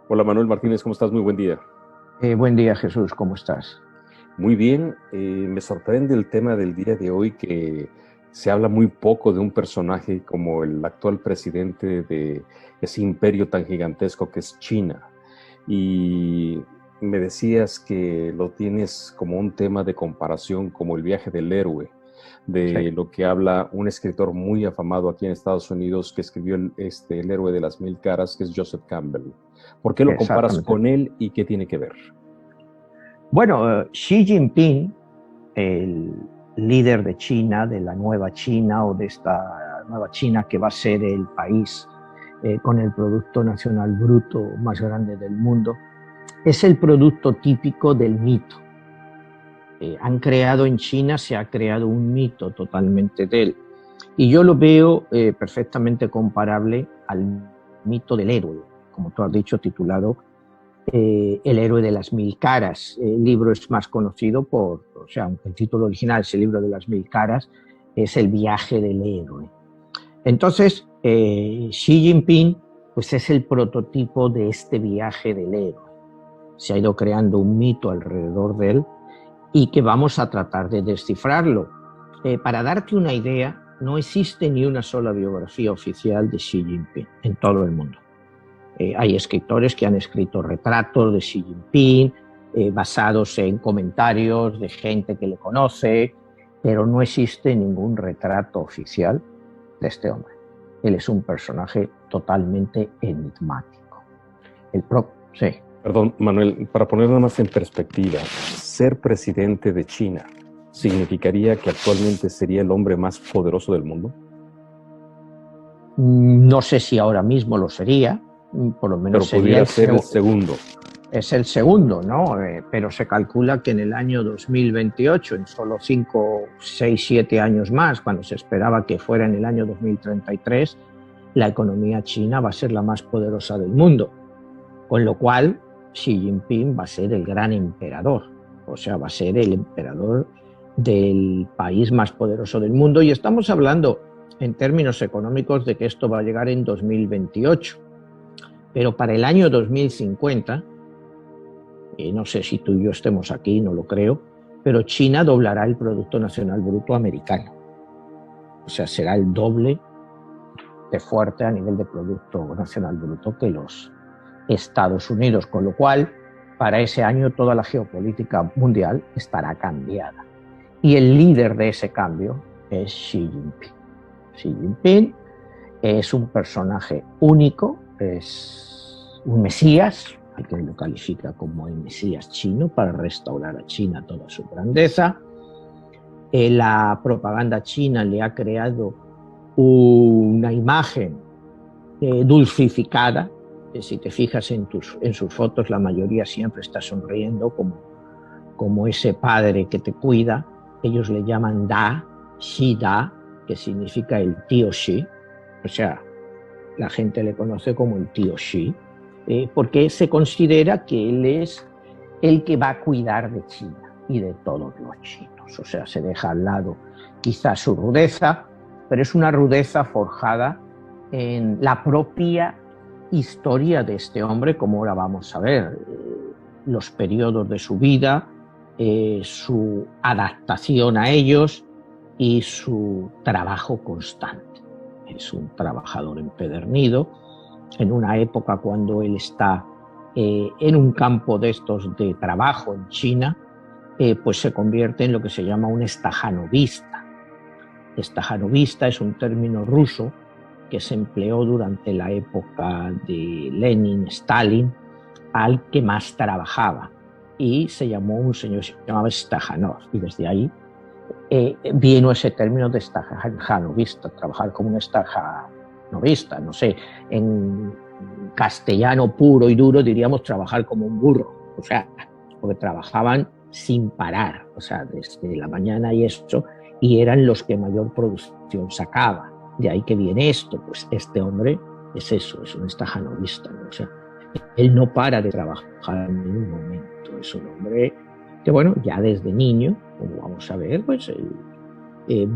Hola Manuel Martínez, ¿cómo estás? Muy buen día. Buen día, Jesús, ¿cómo estás? Muy bien, me sorprende el tema del día de hoy, que se habla muy poco de un personaje como el actual presidente de ese imperio tan gigantesco que es China. Y me decías que lo tienes como un tema de comparación, como el viaje del héroe, de Sí, lo que habla un escritor muy afamado aquí en Estados Unidos que escribió el héroe de las mil caras, que es Joseph Campbell. ¿Por qué lo comparas exactamente. con él y qué tiene que ver? Bueno, Xi Jinping, el líder de China, de la nueva China o de esta nueva China que va a ser el país con el Producto Nacional Bruto más grande del mundo, es el producto típico del mito. Han creado en China, se ha creado un mito totalmente de él. Y yo lo veo perfectamente comparable al mito del héroe, como tú has dicho, titulado El héroe de las mil caras. El libro es más conocido o sea, aunque el título original es El libro de las mil caras, es El viaje del héroe. Entonces, Xi Jinping pues es el prototipo de este viaje del héroe. Se ha ido creando un mito alrededor de él y que vamos a tratar de descifrarlo. Para darte una idea, no existe ni una sola biografía oficial de Xi Jinping en todo el mundo. Hay escritores que han escrito retratos de Xi Jinping basados en comentarios de gente que le conoce, pero no existe ningún retrato oficial de este hombre. Él es un personaje totalmente enigmático. Sí. Perdón, Manuel, para ponerlo más en perspectiva, ser presidente de China significaría que actualmente sería el hombre más poderoso del mundo. No sé si ahora mismo lo sería, por lo menos Pero sería pudiera ser el segundo. es el segundo, ¿no? Pero se calcula que en el año 2028, en solo 5, 6, 7 años más, cuando se esperaba que fuera en el año 2033, la economía china va a ser la más poderosa del mundo. Con lo cual, Xi Jinping va a ser el gran emperador, o sea, va a ser el emperador del país más poderoso del mundo. Y estamos hablando en términos económicos de que esto va a llegar en 2028. Pero para el año 2050, no sé si tú y yo estemos aquí, no lo creo, pero China doblará el Producto Nacional Bruto americano. O sea, será el doble de fuerte a nivel de Producto Nacional Bruto que los Estados Unidos, con lo cual para ese año toda la geopolítica mundial estará cambiada. Y el líder de ese cambio es Xi Jinping. Xi Jinping es un personaje único, es un mesías, hay quien lo califica como el mesías chino para restaurar a China toda su grandeza. La propaganda china le ha creado una imagen dulcificada. Si te fijas en sus fotos, la mayoría siempre está sonriendo como ese padre que te cuida. Ellos le llaman Da, Xi Da, que significa el tío Xi. O sea, la gente le conoce como el tío Xi, porque se considera que él es el que va a cuidar de China y de todos los chinos. O sea, se deja al lado quizás su rudeza, pero es una rudeza forjada en la propia historia de este hombre, como ahora vamos a ver, los periodos de su vida, su adaptación a ellos y su trabajo constante. Es un trabajador empedernido en una época cuando él está en un campo de estos de trabajo en China, pues se convierte en lo que se llama un estajanovista. Estajanovista es un término ruso que se empleó durante la época de Lenin, Stalin, al que más trabajaba. Y se llamó un señor que se llamaba Stajanov. Y desde ahí vino ese término de estajanovista, trabajar como un estajanovista. No sé, en castellano puro y duro diríamos trabajar como un burro. O sea, porque trabajaban sin parar, o sea, desde la mañana y eso, y eran los que mayor producción sacaba. De ahí que viene esto, pues este hombre es eso, es un estajanovista, ¿no? O sea, él no para de trabajar en ningún momento, es un hombre que, bueno, ya desde niño, como vamos a ver, pues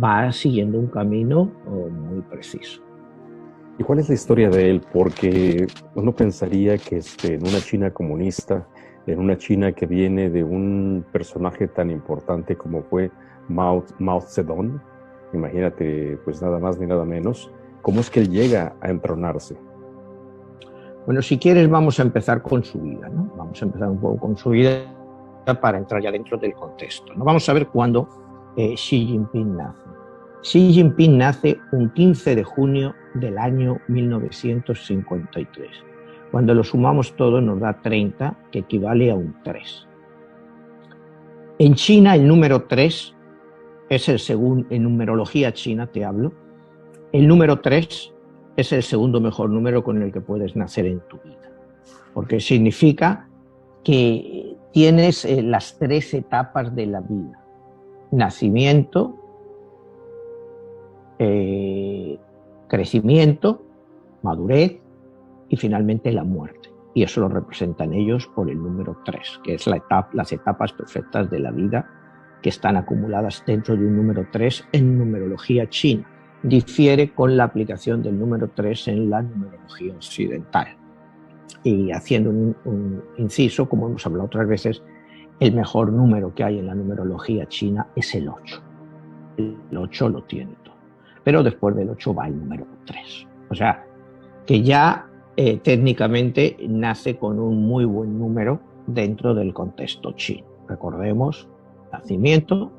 va siguiendo un camino muy preciso. ¿Y cuál es la historia de él? Porque uno pensaría que en una China comunista, en una China que viene de un personaje tan importante como fue Mao Zedong, imagínate, pues nada más ni nada menos, ¿cómo es que él llega a entronarse? Bueno, si quieres vamos a empezar con su vida, ¿no? Vamos a empezar un poco con su vida para entrar ya dentro del contexto, ¿no? Vamos a ver cuándo Xi Jinping nace. Xi Jinping nace un 15 de junio del año 1953. Cuando lo sumamos todo nos da 30, que equivale a un 3. En China el número 3 es el segundo, en numerología china te hablo, el número 3 es el segundo mejor número con el que puedes nacer en tu vida, porque significa que tienes las 3 etapas de la vida: nacimiento, crecimiento, madurez y finalmente la muerte. Y eso lo representan ellos por el número 3, que es las etapas perfectas de la vida que están acumuladas dentro de un número 3 en numerología china. Difiere con la aplicación del número 3 en la numerología occidental. Y haciendo un inciso, como hemos hablado otras veces, el mejor número que hay en la numerología china es el 8. El 8 lo tiene todo. Pero después del 8 va el número 3. O sea, que ya técnicamente nace con un muy buen número dentro del contexto chino. Recordemos, nacimiento,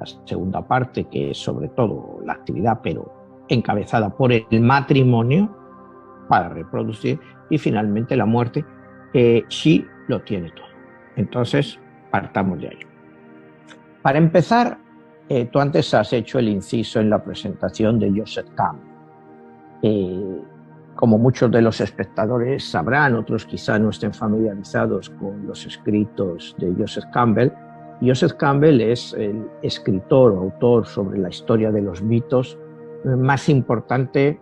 la segunda parte, que es sobre todo la actividad, pero encabezada por el matrimonio para reproducir, y finalmente la muerte. Xi lo tiene todo. Entonces, partamos de ahí. Para empezar, tú antes has hecho el inciso en la presentación de Joseph Campbell. Como muchos de los espectadores sabrán, otros quizá no estén familiarizados con los escritos de Joseph Campbell. Joseph Campbell es el escritor o autor sobre la historia de los mitos más importante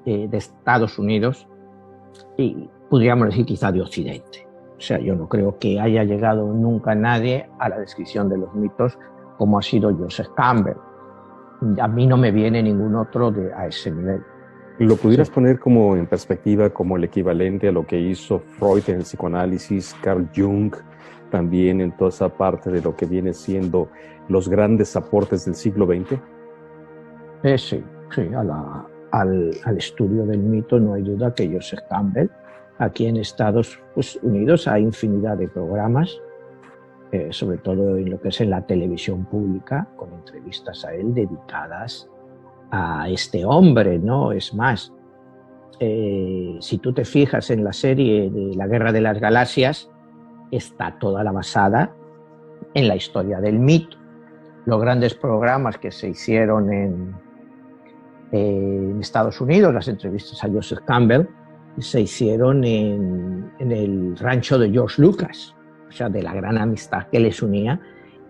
de Estados Unidos y podríamos decir quizá de Occidente. O sea, yo no creo que haya llegado nunca nadie a la descripción de los mitos como ha sido Joseph Campbell. A mí no me viene ningún otro a ese nivel. ¿Lo pudieras poner como en perspectiva como el equivalente a lo que hizo Freud en el psicoanálisis, Carl Jung también en toda esa parte de lo que viene siendo los grandes aportes del siglo XX? Sí, al estudio del mito no hay duda que Joseph Campbell, aquí en Estados Unidos hay infinidad de programas, sobre todo en lo que es en la televisión pública, con entrevistas a él dedicadas a este hombre, ¿no? Es más, si tú te fijas en la serie de La Guerra de las Galaxias, está toda la basada en la historia del mito. Los grandes programas que se hicieron en Estados Unidos, las entrevistas a Joseph Campbell, se hicieron en el rancho de George Lucas, o sea, de la gran amistad que les unía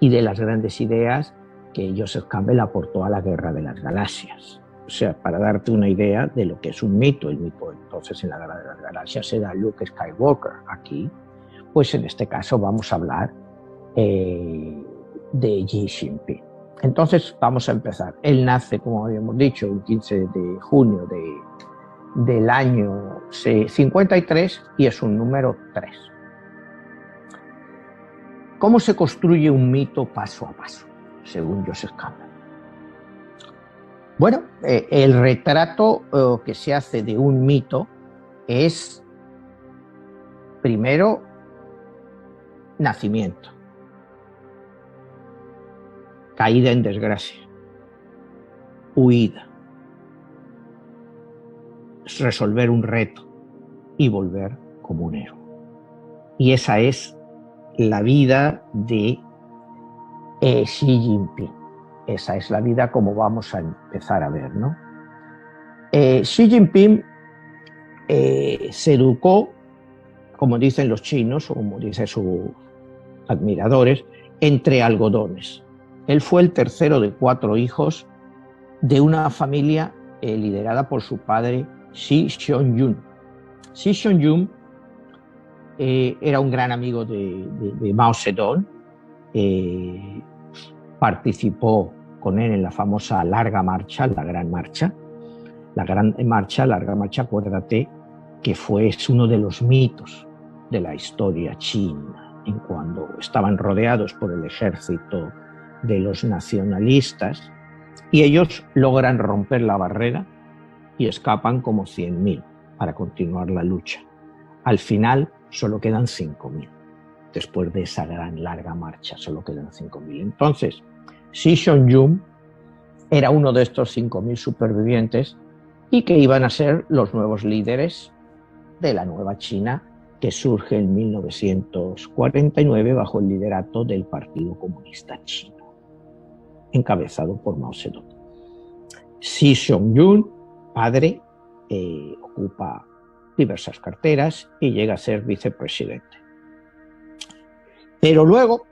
y de las grandes ideas que Joseph Campbell aportó a la Guerra de las Galaxias. O sea, para darte una idea de lo que es un mito, el mito entonces en la Guerra de las Galaxias era Luke Skywalker. Aquí, pues en este caso vamos a hablar de Xi Jinping. Entonces vamos a empezar. Él nace, como habíamos dicho, el 15 de junio del año 53 y es un número 3. ¿Cómo se construye un mito paso a paso, según Joseph Campbell? Bueno, el retrato que se hace de un mito es, primero, nacimiento, caída en desgracia, huida, resolver un reto y volver como un héroe. Y esa es la vida de Xi Jinping. Esa es la vida como vamos a empezar a ver, ¿no? Xi Jinping se educó, como dicen los chinos, o como dicen sus admiradores, entre algodones. Él fue el tercero de 4 hijos de una familia liderada por su padre Shi Xiong-yun. Shi Xiong-yun era un gran amigo de Mao Zedong, participó con él en la famosa Larga Marcha, la Gran Marcha. La Gran Marcha, Larga Marcha, acuérdate que es uno de los mitos de la historia china, en cuando estaban rodeados por el ejército de los nacionalistas y ellos logran romper la barrera y escapan como 100.000 para continuar la lucha. Al final solo quedan 5.000. Después de esa gran larga marcha solo quedan 5.000. Entonces, Shi Xiong-yun era uno de estos 5.000 supervivientes y que iban a ser los nuevos líderes de la nueva China que surge en 1949 bajo el liderato del Partido Comunista Chino, encabezado por Mao Zedong. Shi Xiong-yun, padre, ocupa diversas carteras y llega a ser vicepresidente. Pero luego,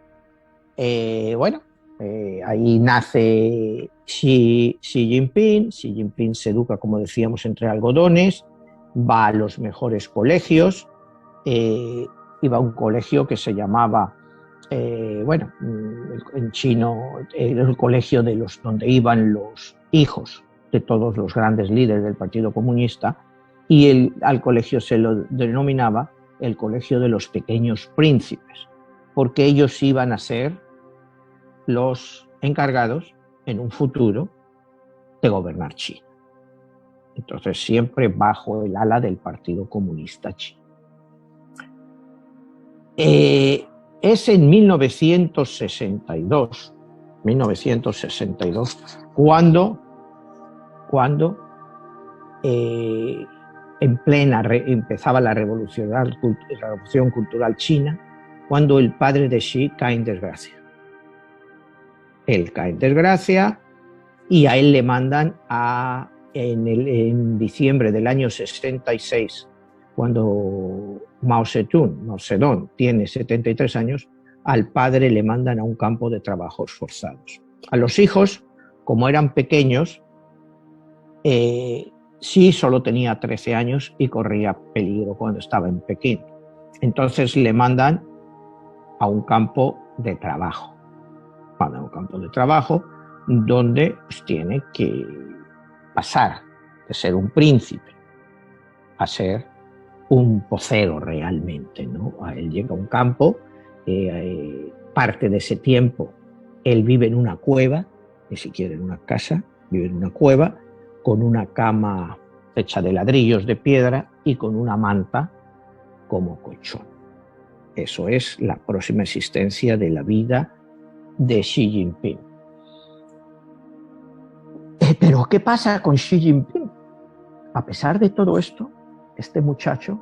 ahí nace Xi Jinping. Xi Jinping se educa, como decíamos, entre algodones, va a los mejores colegios, iba a un colegio que se llamaba, en chino, el colegio donde iban los hijos de todos los grandes líderes del Partido Comunista, y al colegio se lo denominaba el Colegio de los Pequeños Príncipes, porque ellos iban a ser los encargados en un futuro de gobernar China. Entonces, siempre bajo el ala del Partido Comunista Chino. Es en 1962 cuando empezaba la revolución cultural china, cuando el padre de Xi cae en desgracia. Él cae en desgracia y a él le mandan en diciembre del año 66, cuando Mao Zedong tiene 73 años, al padre le mandan a un campo de trabajos forzados. A los hijos, como eran pequeños, Xi solo tenía 13 años y corría peligro cuando estaba en Pekín. Entonces le mandan a un campo de trabajo. A un campo de trabajo donde pues, tiene que pasar de ser un príncipe a ser un pocero realmente, ¿no? A él llega a un campo, parte de ese tiempo él vive en una cueva, ni siquiera en una casa, vive en una cueva con una cama hecha de ladrillos de piedra y con una manta como colchón. Eso es la próxima existencia de la vida de Xi Jinping. Pero ¿qué pasa con Xi Jinping? A pesar de todo esto, este muchacho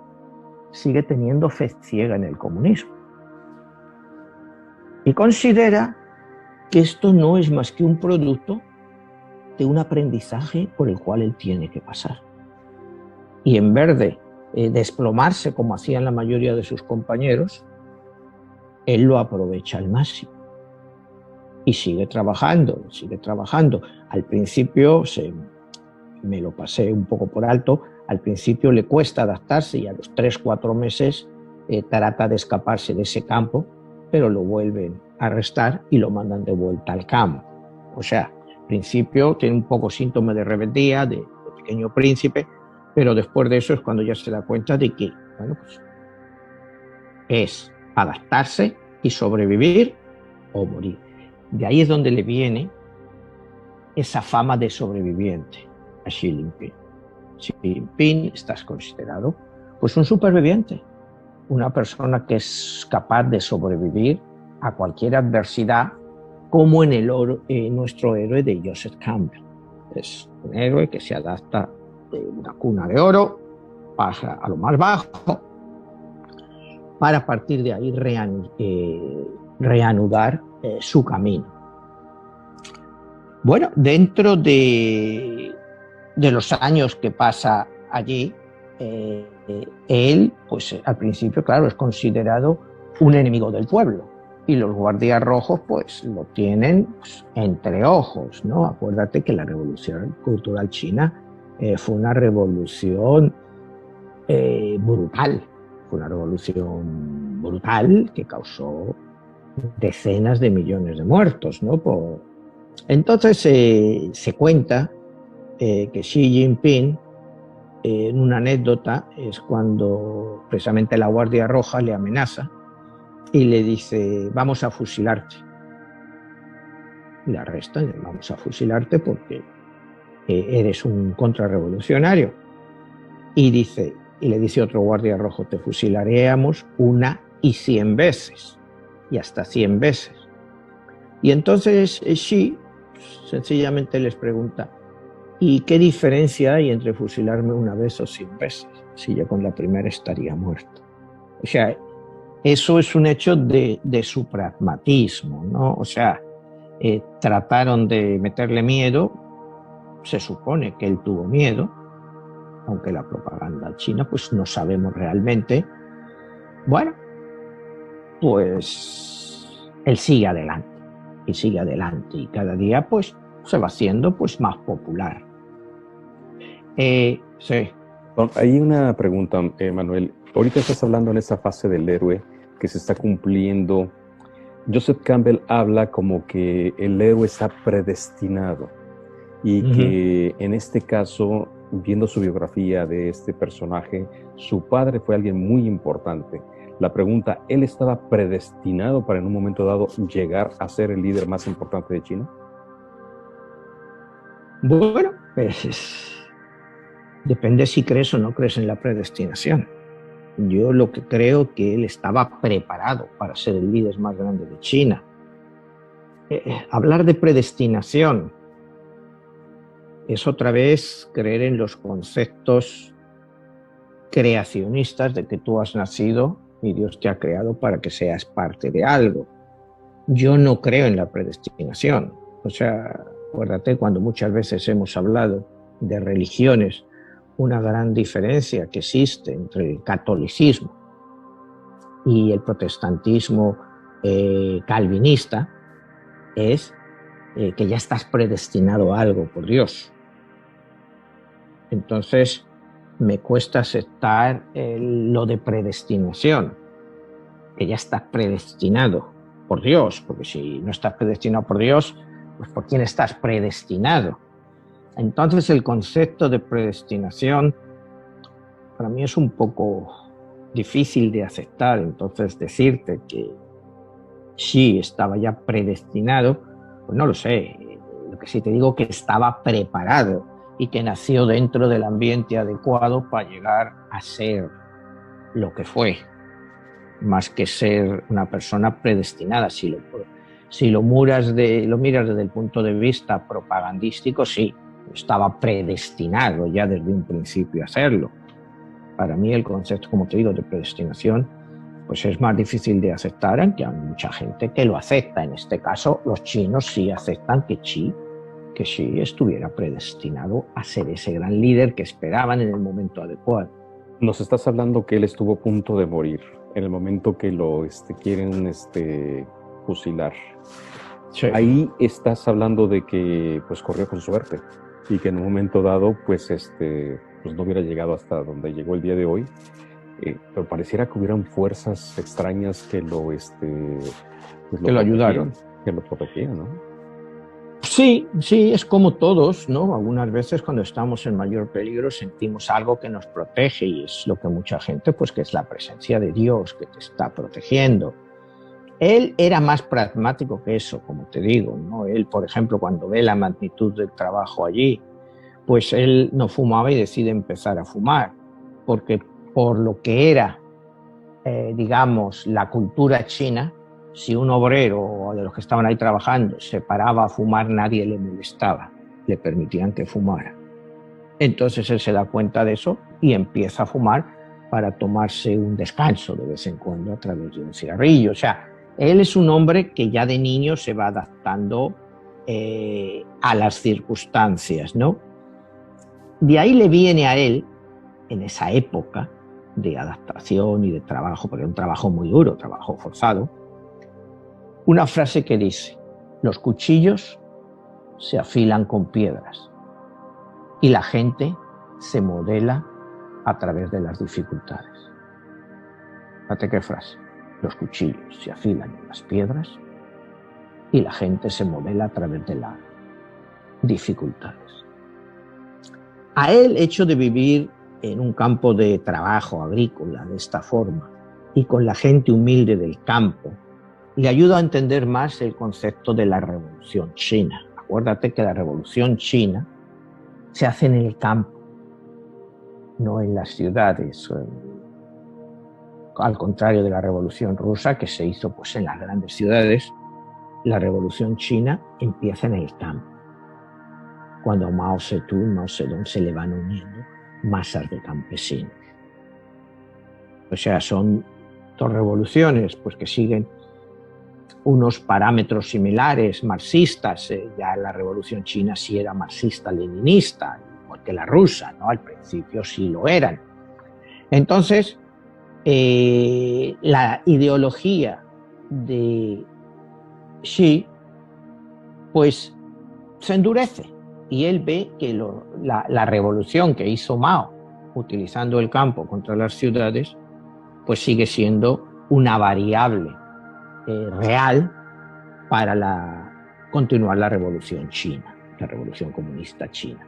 sigue teniendo fe ciega en el comunismo y considera que esto no es más que un producto de un aprendizaje por el cual él tiene que pasar. Y en vez de desplomarse como hacían la mayoría de sus compañeros, él lo aprovecha al máximo. Y sigue trabajando. Al principio me lo pasé un poco por alto, al principio le cuesta adaptarse y a los 3-4 meses trata de escaparse de ese campo, pero lo vuelven a arrestar y lo mandan de vuelta al campo. O sea, al principio tiene un poco síntoma de rebeldía, de pequeño príncipe, pero después de eso es cuando ya se da cuenta de que, bueno, pues es adaptarse y sobrevivir o morir. De ahí es donde le viene esa fama de sobreviviente a Xi Jinping. Xi Jinping está considerado pues un superviviente, una persona que es capaz de sobrevivir a cualquier adversidad, como en nuestro héroe de Joseph Campbell. Es un héroe que se adapta de una cuna de oro, pasa a lo más bajo, para a partir de ahí reanudar su camino. Bueno, dentro de los años que pasa allí, él, pues al principio, claro, es considerado un enemigo del pueblo. y los guardias rojos pues lo tienen pues, entre ojos, ¿no? Acuérdate que la revolución cultural china fue una revolución brutal, fue una revolución brutal que causó decenas de millones de muertos, ¿no? Entonces se cuenta que Xi Jinping, en una anécdota, es cuando precisamente la Guardia Roja le amenaza y le dice, vamos a fusilarte. Le arrestan, vamos a fusilarte porque eres un contrarrevolucionario. Y le dice otro guardia rojo, te fusilaríamos 1 y 100 veces, y hasta 100 veces. Y entonces Xi sencillamente les pregunta, ¿y qué diferencia hay entre fusilarme 1 vez o 100 veces? Si yo con la primera estaría muerto. O sea, eso es un hecho de su pragmatismo, ¿no? O sea, trataron de meterle miedo, se supone que él tuvo miedo, aunque la propaganda china pues no sabemos realmente. Bueno, pues él sigue adelante y cada día pues se va haciendo pues más popular. Sí. Hay una pregunta, Manuel. Ahorita estás hablando en esa fase del héroe que se está cumpliendo. Joseph Campbell habla como que el héroe está predestinado y que en este caso, viendo su biografía de este personaje, su padre fue alguien muy importante. La pregunta, ¿él estaba predestinado para en un momento dado llegar a ser el líder más importante de China? Bueno, pues depende si crees o no crees en la predestinación. Yo lo que creo que él estaba preparado para ser el líder más grande de China. Hablar de predestinación es otra vez creer en los conceptos creacionistas de que tú has nacido y Dios te ha creado para que seas parte de algo. Yo no creo en la predestinación. O sea, acuérdate cuando muchas veces hemos hablado de religiones, una gran diferencia que existe entre el catolicismo y el protestantismo calvinista es que ya estás predestinado a algo por Dios. Entonces, me cuesta aceptar lo de predestinación, que ya estás predestinado por Dios, porque si no estás predestinado por Dios, pues ¿por quién estás predestinado? Entonces, el concepto de predestinación para mí es un poco difícil de aceptar. Entonces, decirte que sí estaba ya predestinado, pues no lo sé. Lo que sí te digo que estaba preparado y que nació dentro del ambiente adecuado para llegar a ser lo que fue, más que ser una persona predestinada. Si lo miras desde el punto de vista propagandístico, sí, estaba predestinado ya desde un principio a hacerlo. Para mí el concepto, como te digo, de predestinación, pues es más difícil de aceptar, aunque hay mucha gente que lo acepta. En este caso, los chinos sí aceptan que Xi estuviera predestinado a ser ese gran líder que esperaban en el momento adecuado. Nos estás hablando que él estuvo a punto de morir en el momento que lo quieren fusilar. Sí. Ahí estás hablando de que pues corrió con suerte y que en un momento dado pues no hubiera llegado hasta donde llegó el día de hoy, pero pareciera que hubieran fuerzas extrañas que lo ayudaron, que lo protegían, ¿no? Sí, es como todos, ¿no? Algunas veces cuando estamos en mayor peligro sentimos algo que nos protege y es lo que mucha gente, pues que es la presencia de Dios que te está protegiendo. Él era más pragmático que eso, como te digo, ¿no? Él, por ejemplo, cuando ve la magnitud del trabajo allí, pues él no fumaba y decide empezar a fumar, porque por lo que era, digamos, la cultura china, si un obrero o de los que estaban ahí trabajando se paraba a fumar, nadie le molestaba, le permitían que fumara. Entonces él se da cuenta de eso y empieza a fumar para tomarse un descanso de vez en cuando a través de un cigarrillo. O sea, él es un hombre que ya de niño se va adaptando a las circunstancias, ¿no? De ahí le viene a él, en esa época de adaptación y de trabajo, porque era un trabajo muy duro, trabajo forzado, una frase que dice: los cuchillos se afilan con piedras y la gente se modela a través de las dificultades. Fíjate qué frase. Los cuchillos se afilan en las piedras y la gente se modela a través de las dificultades. A él, el hecho de vivir en un campo de trabajo agrícola de esta forma y con la gente humilde del campo, le ayuda a entender más el concepto de la Revolución China. Acuérdate que la Revolución China se hace en el campo, no en las ciudades, al contrario de la Revolución Rusa, que se hizo pues en las grandes ciudades. La Revolución China empieza en el campo, cuando a Mao Zedong se le van uniendo masas de campesinos. O sea, son dos revoluciones pues, que siguen unos parámetros similares, marxistas. Ya la Revolución China sí era marxista-leninista, igual que la rusa, ¿no? Al principio sí lo eran. Entonces, la ideología de Xi pues se endurece y él ve que la revolución que hizo Mao utilizando el campo contra las ciudades pues sigue siendo una variable real para continuar la revolución china, la revolución comunista china.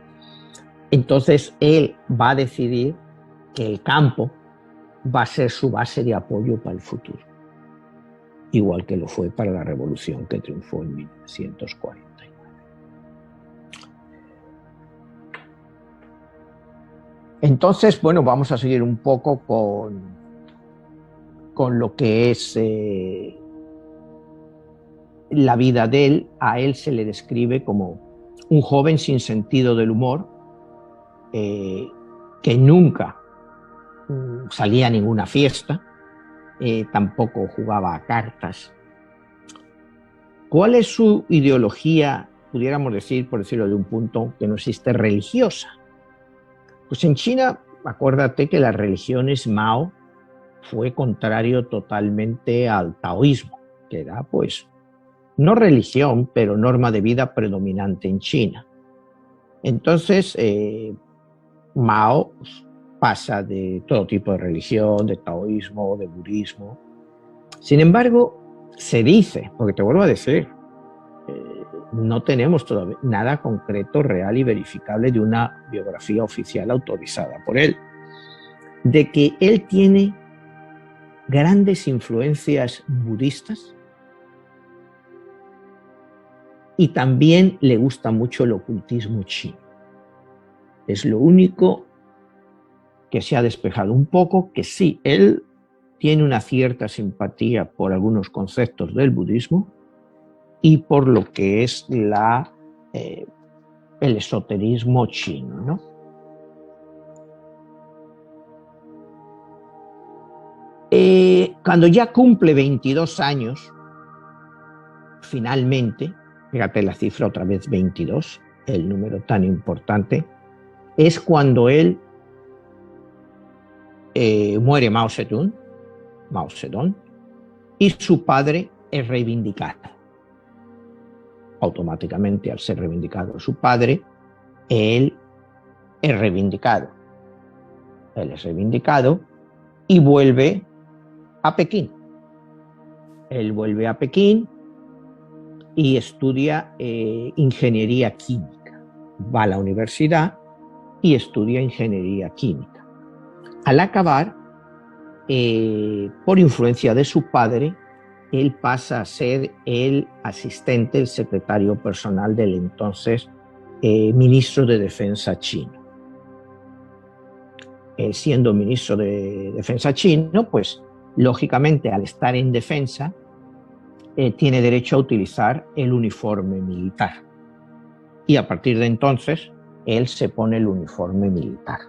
Entonces él va a decidir que el campo va a ser su base de apoyo para el futuro, igual que lo fue para la revolución que triunfó en 1949. Entonces, bueno, vamos a seguir un poco con lo que es la vida de él. A él se le describe como un joven sin sentido del humor, que nunca salía a ninguna fiesta, tampoco jugaba a cartas. ¿Cuál es su ideología, pudiéramos decir, por decirlo de un punto que no existe, religiosa? Pues en China, acuérdate que las religiones Mao fue contrario totalmente al taoísmo, que era pues no religión, pero norma de vida predominante en China. Entonces, Mao pasa de todo tipo de religión, de taoísmo, de budismo. Sin embargo, se dice, porque te vuelvo a decir, no tenemos todavía nada concreto, real y verificable de una biografía oficial autorizada por él, de que él tiene grandes influencias budistas y también le gusta mucho el ocultismo chino. Es lo único que se ha despejado un poco, que sí, él tiene una cierta simpatía por algunos conceptos del budismo y por lo que es el esoterismo chino, ¿no? Cuando ya cumple 22 años, finalmente, fíjate la cifra otra vez, 22, el número tan importante, es cuando él muere Mao Zedong, y su padre es reivindicado. Automáticamente, al ser reivindicado su padre, él es reivindicado. Él es reivindicado y vuelve a Pekín. Él vuelve a Pekín y estudia ingeniería química. Va a la universidad y estudia ingeniería química. Al acabar, por influencia de su padre, él pasa a ser el asistente, el secretario personal del entonces ministro de Defensa chino. Él, siendo ministro de Defensa chino, pues lógicamente al estar en defensa, tiene derecho a utilizar el uniforme militar. Y a partir de entonces, él se pone el uniforme militar.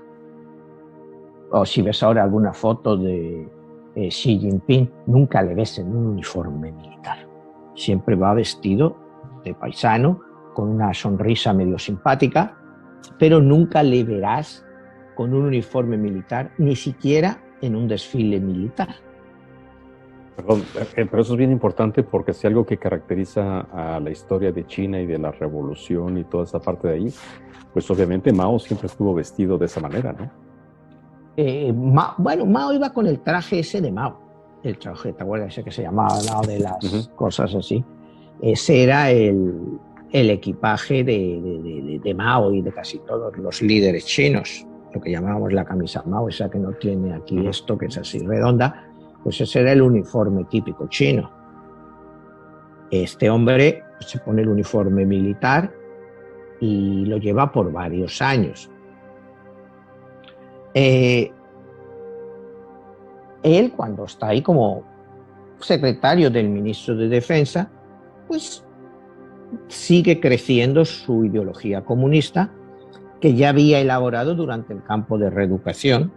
O si ves ahora alguna foto de Xi Jinping, nunca le ves en un uniforme militar. Siempre va vestido de paisano, con una sonrisa medio simpática, pero nunca le verás con un uniforme militar, ni siquiera en un desfile militar. Perdón, pero eso es bien importante porque si algo que caracteriza a la historia de China y de la revolución y toda esa parte de ahí, pues obviamente Mao siempre estuvo vestido de esa manera, ¿no? Bueno, Mao iba con el traje ese de Mao, el traje, ¿te acuerdas? Ese que se llamaba Mao de las cosas así. Ese era el equipaje de Mao y de casi todos los líderes chinos, lo que llamábamos la camisa Mao, esa que no tiene aquí esto, que es así redonda, pues ese era el uniforme típico chino. Este hombre se pone el uniforme militar y lo lleva por varios años. Él, cuando está ahí como secretario del ministro de Defensa, pues sigue creciendo su ideología comunista, que ya había elaborado durante el campo de reeducación,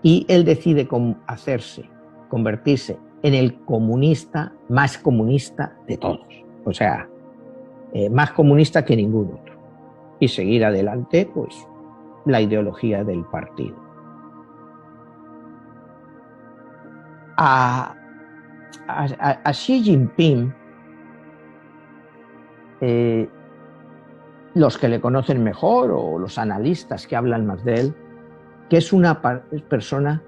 y él decide convertirse en el comunista más comunista de todos, o sea, más comunista que ningún otro, y seguir adelante pues la ideología del partido. A Xi Jinping, los que le conocen mejor o los analistas que hablan más de él, que es una persona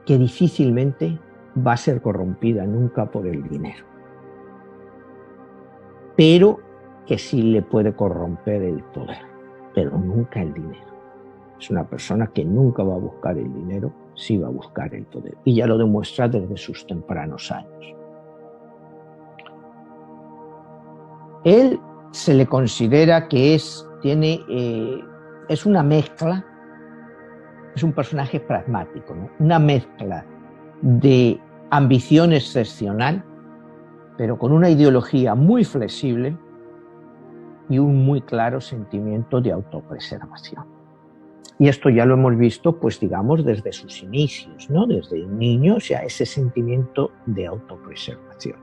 que difícilmente va a ser corrompida nunca por el dinero, pero que sí le puede corromper el poder, pero nunca el dinero. Es una persona que nunca va a buscar el dinero, sí va a buscar el poder, y ya lo demuestra desde sus tempranos años. Él se le considera que es una mezcla, es un personaje pragmático, ¿no? Una mezcla de ambición excepcional, pero con una ideología muy flexible y un muy claro sentimiento de autopreservación. Y esto ya lo hemos visto, pues digamos, desde sus inicios, ¿no? Desde un niño, o sea, ese sentimiento de autopreservación.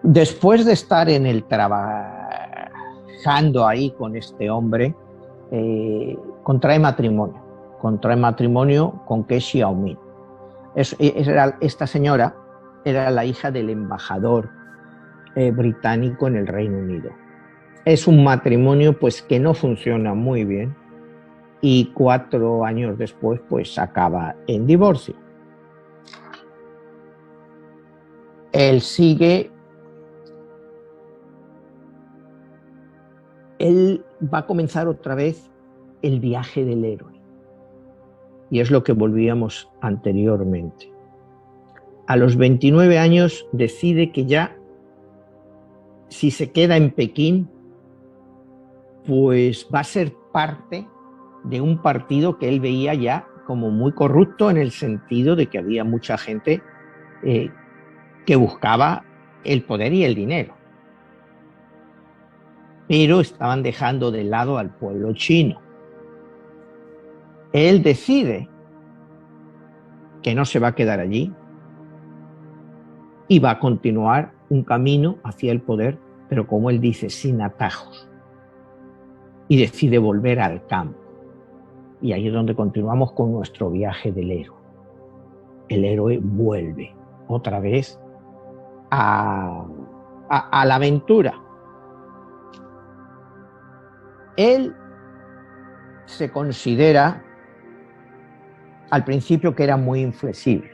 Después de estar trabajando ahí con este hombre, contrae matrimonio con Ke Xiaoming. Esta señora era la hija del embajador británico en el Reino Unido. Es un matrimonio pues que no funciona muy bien y 4 años después pues acaba en divorcio. Él va a comenzar otra vez el viaje del héroe. Y es lo que volvíamos anteriormente. A los 29 años decide que ya, si se queda en Pekín, pues va a ser parte de un partido que él veía ya como muy corrupto, en el sentido de que había mucha gente que buscaba el poder y el dinero, pero estaban dejando de lado al pueblo chino. Él decide que no se va a quedar allí y va a continuar un camino hacia el poder, pero como él dice, sin atajos. Y decide volver al campo. Y ahí es donde continuamos con nuestro viaje del héroe. El héroe vuelve otra vez a la aventura. Él se considera al principio que era muy inflexible,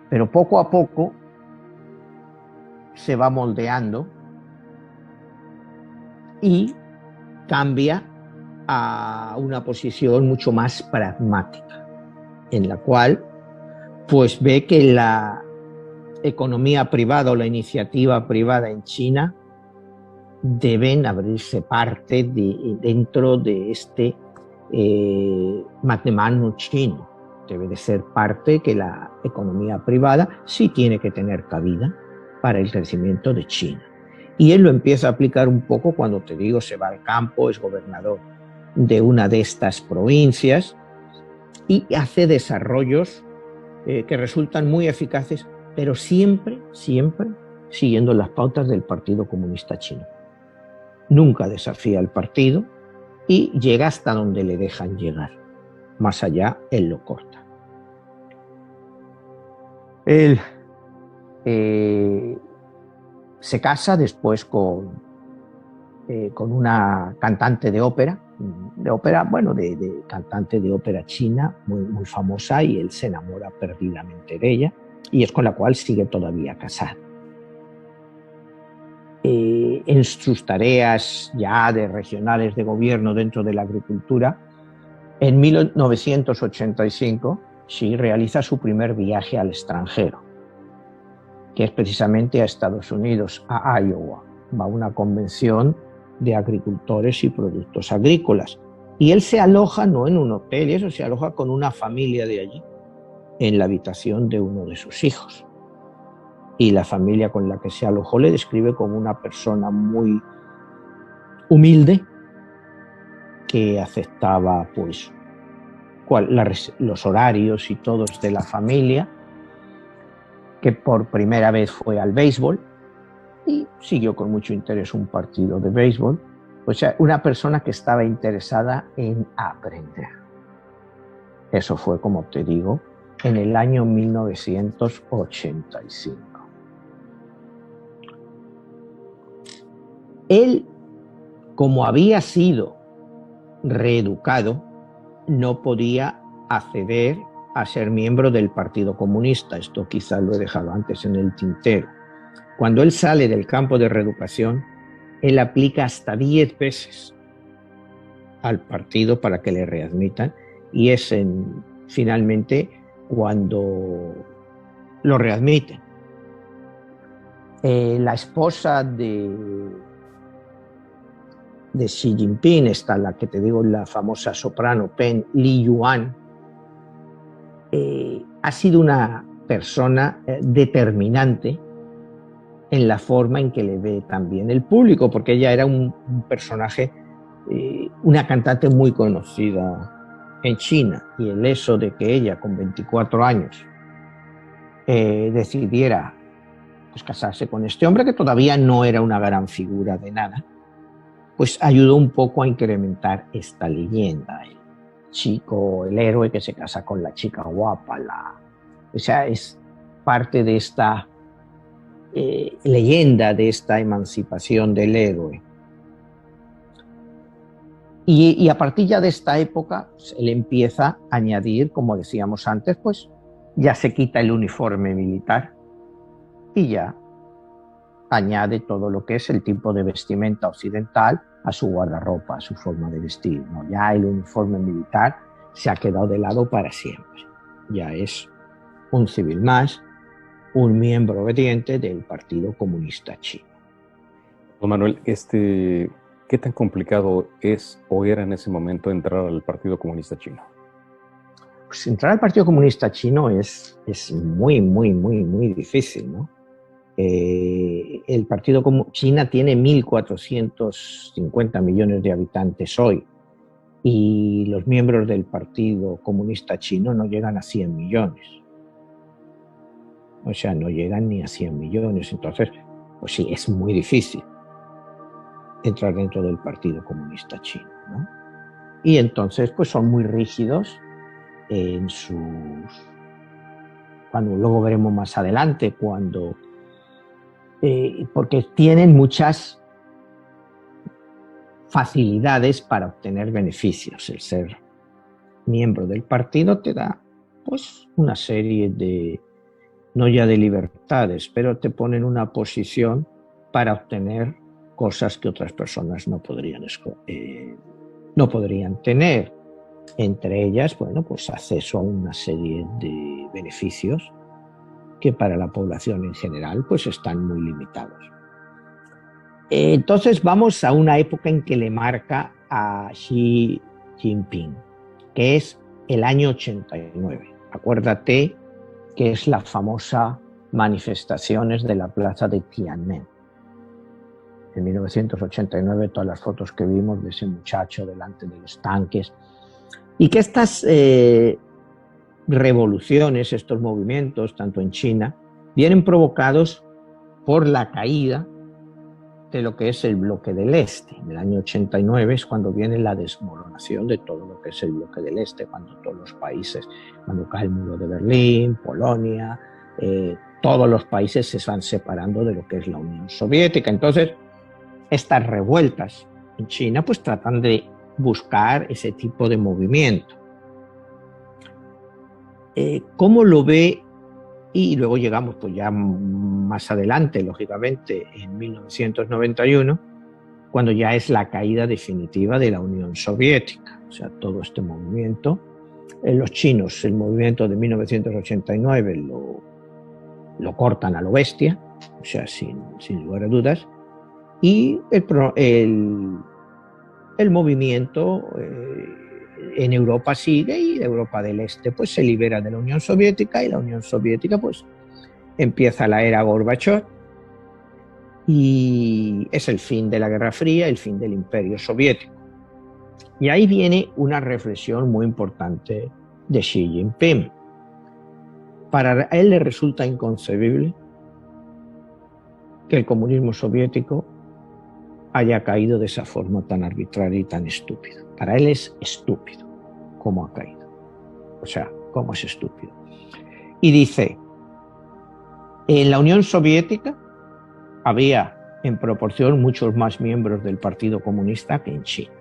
pero poco a poco se va moldeando y cambia a una posición mucho más pragmática, en la cual pues ve que la economía privada o la iniciativa privada en China deben abrirse parte dentro de este matrimonio chino. Debe de ser parte que la economía privada sí tiene que tener cabida para el crecimiento de China. Y él lo empieza a aplicar un poco cuando, te digo, se va al campo, es gobernador de una de estas provincias y hace desarrollos que resultan muy eficaces, pero siempre siguiendo las pautas del Partido Comunista Chino. Nunca desafía al partido y llega hasta donde le dejan llegar. Más allá, él lo corta. Él se casa después con una cantante de ópera, bueno, de cantante de ópera china, muy, muy famosa, y él se enamora perdidamente de ella, y es con la cual sigue todavía casado. En sus tareas ya de regionales de gobierno dentro de la agricultura, en 1985 Xi realiza su primer viaje al extranjero, que es precisamente a Estados Unidos, a Iowa. Va a una convención de agricultores y productos agrícolas. Y él se aloja no en un hotel, eso se aloja con una familia de allí, en la habitación de uno de sus hijos. Y la familia con la que se alojó le describe como una persona muy humilde, que aceptaba pues los horarios y todos de la familia, que por primera vez fue al béisbol y siguió con mucho interés un partido de béisbol. O sea, una persona que estaba interesada en aprender. Eso fue, como te digo, en el año 1985. Él, como había sido reeducado, no podía acceder a ser miembro del Partido Comunista. Esto quizás lo he dejado antes en el tintero. Cuando él sale del campo de reeducación, él aplica hasta 10 veces al partido para que le readmitan, y es finalmente cuando lo readmiten. La esposa de Xi Jinping, está la que te digo, la famosa soprano Peng Liyuan, ha sido una persona determinante en la forma en que le ve también el público, porque ella era un personaje, una cantante muy conocida en China, y el hecho de que ella con 24 años decidiera pues casarse con este hombre, que todavía no era una gran figura de nada, pues ayudó un poco a incrementar esta leyenda. El chico, el héroe que se casa con la chica guapa, o sea, es parte de esta leyenda, de esta emancipación del héroe. Y a partir ya de esta época, pues, él empieza a añadir, como decíamos antes, pues ya se quita el uniforme militar y ya añade todo lo que es el tipo de vestimenta occidental a su guardarropa, a su forma de vestir, ¿no? Ya el uniforme militar se ha quedado de lado para siempre. Ya es un civil más, un miembro obediente del Partido Comunista Chino. Don Manuel, ¿qué tan complicado es o era en ese momento entrar al Partido Comunista Chino? Pues entrar al Partido Comunista Chino es muy, muy, muy, muy difícil, ¿no? El Partido China tiene 1.450 millones de habitantes hoy, y los miembros del Partido Comunista Chino no llegan a 100 millones. O sea, no llegan ni a 100 millones. Entonces, pues sí, es muy difícil entrar dentro del Partido Comunista Chino, ¿no? Y entonces, pues son muy rígidos en cuando luego veremos más adelante, porque tienen muchas facilidades para obtener beneficios. El ser miembro del partido te da pues una serie de, no ya de libertades, pero te pone en una posición para obtener cosas que otras personas no podrían tener. Entre ellas, bueno, pues acceso a una serie de beneficios que para la población en general pues están muy limitados. Entonces vamos a una época en que le marca a Xi Jinping, que es el año 89. Acuérdate que es la famosa manifestaciones de la plaza de Tiananmen. En 1989, todas las fotos que vimos de ese muchacho delante de los tanques, y que estas revoluciones, estos movimientos, tanto en China, vienen provocados por la caída de lo que es el bloque del Este. En el año 89 es cuando viene la desmoronación de todo lo que es el bloque del Este, cuando todos los países, cuando cae el muro de Berlín, Polonia, todos los países se van separando de lo que es la Unión Soviética. Entonces, estas revueltas en China pues tratan de buscar ese tipo de movimiento. ¿Cómo lo ve? Y luego llegamos pues ya más adelante, lógicamente, en 1991, cuando ya es la caída definitiva de la Unión Soviética. O sea, todo este movimiento. Los chinos, el movimiento de 1989 lo cortan a lo bestia, o sea, sin lugar a dudas. Y el movimiento en Europa sigue, y Europa del Este pues se libera de la Unión Soviética, y la Unión Soviética pues empieza la era Gorbachov, y es el fin de la Guerra Fría, el fin del Imperio Soviético. Y ahí viene una reflexión muy importante de Xi Jinping. Para él le resulta inconcebible que el comunismo soviético haya caído de esa forma tan arbitraria y tan estúpida. Para él es estúpido cómo ha caído. O sea, cómo es estúpido. Y dice, en la Unión Soviética había en proporción muchos más miembros del Partido Comunista que en China.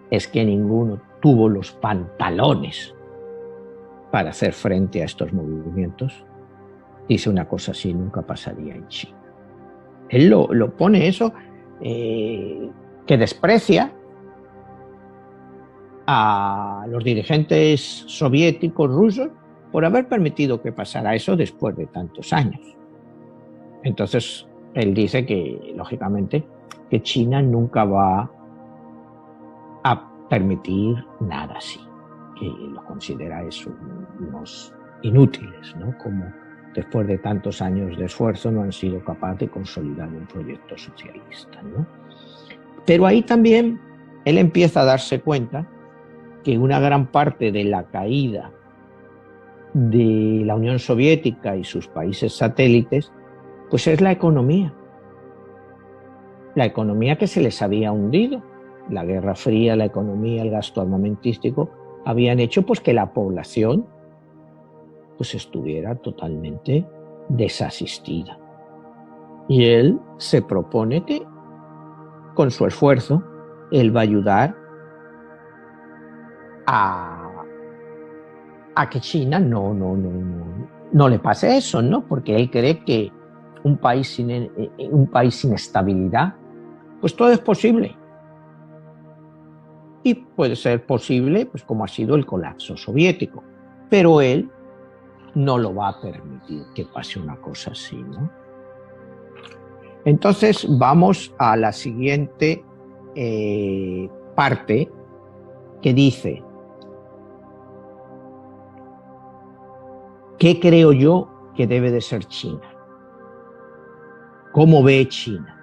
Es que ninguno tuvo los pantalones para hacer frente a estos movimientos. Dice, una cosa así nunca pasaría en China. Él lo pone eso, que desprecia a los dirigentes soviéticos rusos por haber permitido que pasara eso después de tantos años. Entonces, él dice que, lógicamente, que China nunca va a permitir nada así, que lo considera eso unos inútiles, ¿no? Como después de tantos años de esfuerzo no han sido capaces de consolidar un proyecto socialista, ¿no? Pero ahí también él empieza a darse cuenta que una gran parte de la caída de la Unión Soviética y sus países satélites pues es la economía que se les había hundido. La Guerra Fría, la economía, el gasto armamentístico habían hecho pues que la población pues estuviera totalmente desasistida. Y él se propone que con su esfuerzo él va a ayudar a que China no le pase eso, ¿no? Porque él cree que un país sin estabilidad, pues todo es posible. Y puede ser posible, pues como ha sido el colapso soviético. Pero él no lo va a permitir que pase una cosa así, ¿no? Entonces vamos a la siguiente parte que dice, ¿qué creo yo que debe de ser China? ¿Cómo ve China?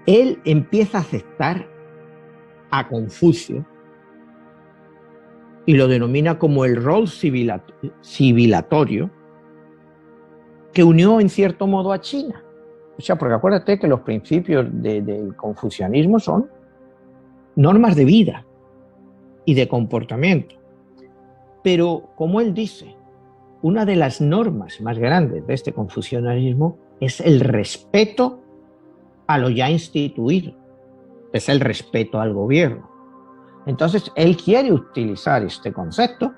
Él empieza a aceptar a Confucio y lo denomina como el rol civilatorio que unió en cierto modo a China. O sea, porque acuérdate que los principios del confucianismo son normas de vida y de comportamiento. Pero, como él dice, una de las normas más grandes de este confucianismo es el respeto a lo ya instituido, es el respeto al gobierno. Entonces, él quiere utilizar este concepto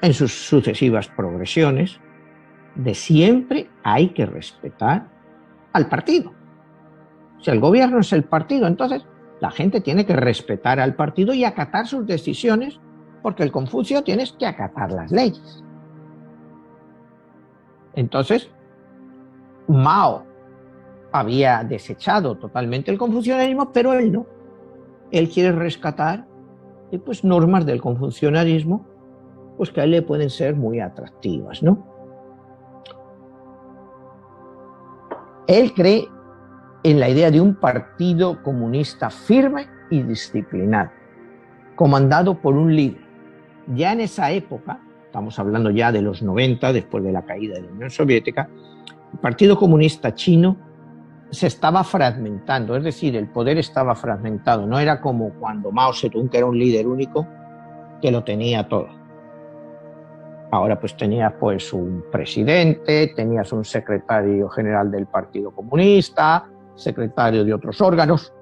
en sus sucesivas progresiones de siempre hay que respetar al partido. Si el gobierno es el partido, entonces la gente tiene que respetar al partido y acatar sus decisiones, porque el Confucio tienes que acatar las leyes. Entonces, Mao había desechado totalmente el confucianismo, pero él no. Él quiere rescatar pues, normas del confucianismo pues, que a él le pueden ser muy atractivas, ¿no? Él cree en la idea de un partido comunista firme y disciplinado, comandado por un líder. Ya en esa época, estamos hablando ya de los 90, después de la caída de la Unión Soviética, el Partido Comunista Chino se estaba fragmentando, es decir, el poder estaba fragmentado. No era como cuando Mao Zedong, que era un líder único, que lo tenía todo. Ahora pues tenías pues un presidente, tenías un secretario general del Partido Comunista, secretario de otros órganos.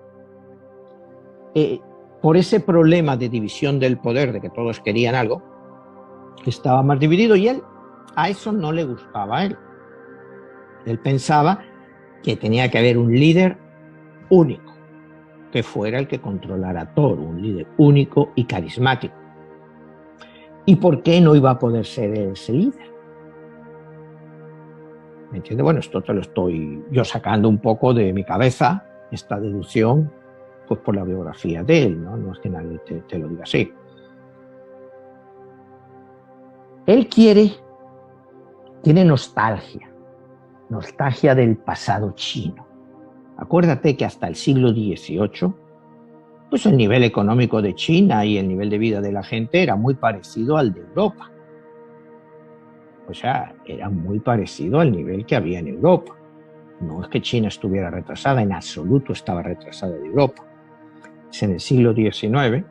Por ese problema de división del poder, de que todos querían algo, estaba más dividido y a eso no le gustaba a él. Él pensaba que tenía que haber un líder único, que fuera el que controlara todo, un líder único y carismático. ¿Y por qué no iba a poder ser ese líder? ¿Me entiendes? Bueno, esto te lo estoy yo sacando un poco de mi cabeza, esta deducción, pues por la biografía de él, ¿no? No es que nadie te lo diga así. Él tiene nostalgia del pasado chino. Acuérdate que hasta el siglo XVIII, pues el nivel económico de China y el nivel de vida de la gente era muy parecido al de Europa. O sea, era muy parecido al nivel que había en Europa. No es que China estuviera retrasada, en absoluto estaba retrasada de Europa. Es en el siglo XIX,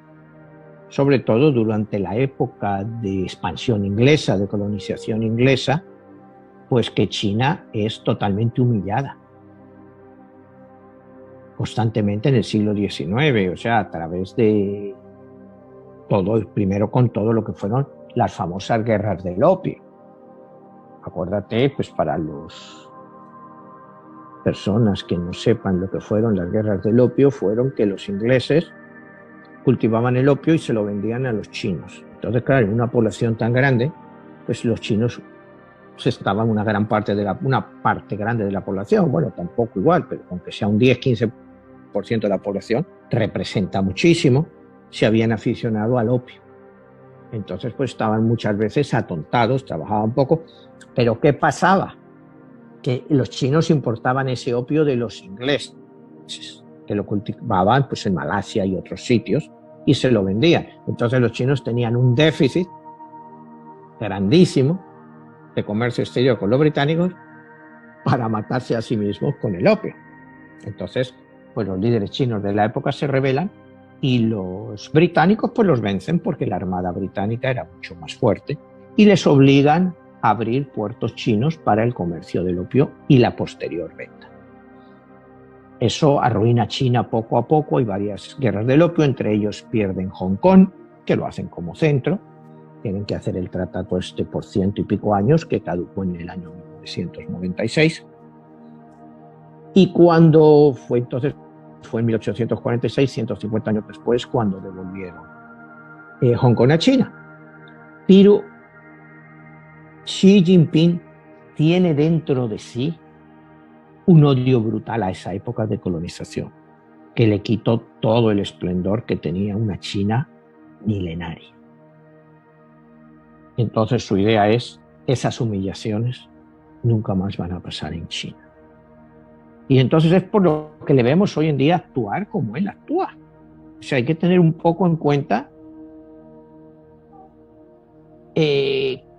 sobre todo durante la época de expansión inglesa, de colonización inglesa, pues que China es totalmente humillada. Constantemente en el siglo XIX, o sea, a través de todo, primero con todo lo que fueron las famosas guerras del opio. Acuérdate, pues para las personas que no sepan lo que fueron las guerras del opio, fueron que los ingleses cultivaban el opio y se lo vendían a los chinos. Entonces, claro, en una población tan grande, pues los chinos estaban una parte grande de la población, bueno, tampoco igual, pero aunque sea un 10-15% de la población, representa muchísimo, se habían aficionado al opio. Entonces, pues estaban muchas veces atontados, trabajaban poco, pero ¿qué pasaba? Que los chinos importaban ese opio de los ingleses, que lo cultivaban pues en Malasia y otros sitios, y se lo vendían. Entonces los chinos tenían un déficit grandísimo de comercio exterior con los británicos para matarse a sí mismos con el opio. Entonces, pues los líderes chinos de la época se rebelan y los británicos pues los vencen porque la armada británica era mucho más fuerte y les obligan a abrir puertos chinos para el comercio del opio y la posterior venta. Eso arruina a China poco a poco, hay varias guerras del opio, entre ellos pierden Hong Kong, que lo hacen como centro, tienen que hacer el tratado por 100 y pico años, que caducó en el año 1996. Y cuando fue entonces, fue en 1846, 150 años después, cuando devolvieron Hong Kong a China. Pero Xi Jinping tiene dentro de sí un odio brutal a esa época de colonización, que le quitó todo el esplendor que tenía una China milenaria. Entonces su idea es, esas humillaciones nunca más van a pasar en China. Y entonces es por lo que le vemos hoy en día actuar como él actúa. O sea, hay que tener un poco en cuenta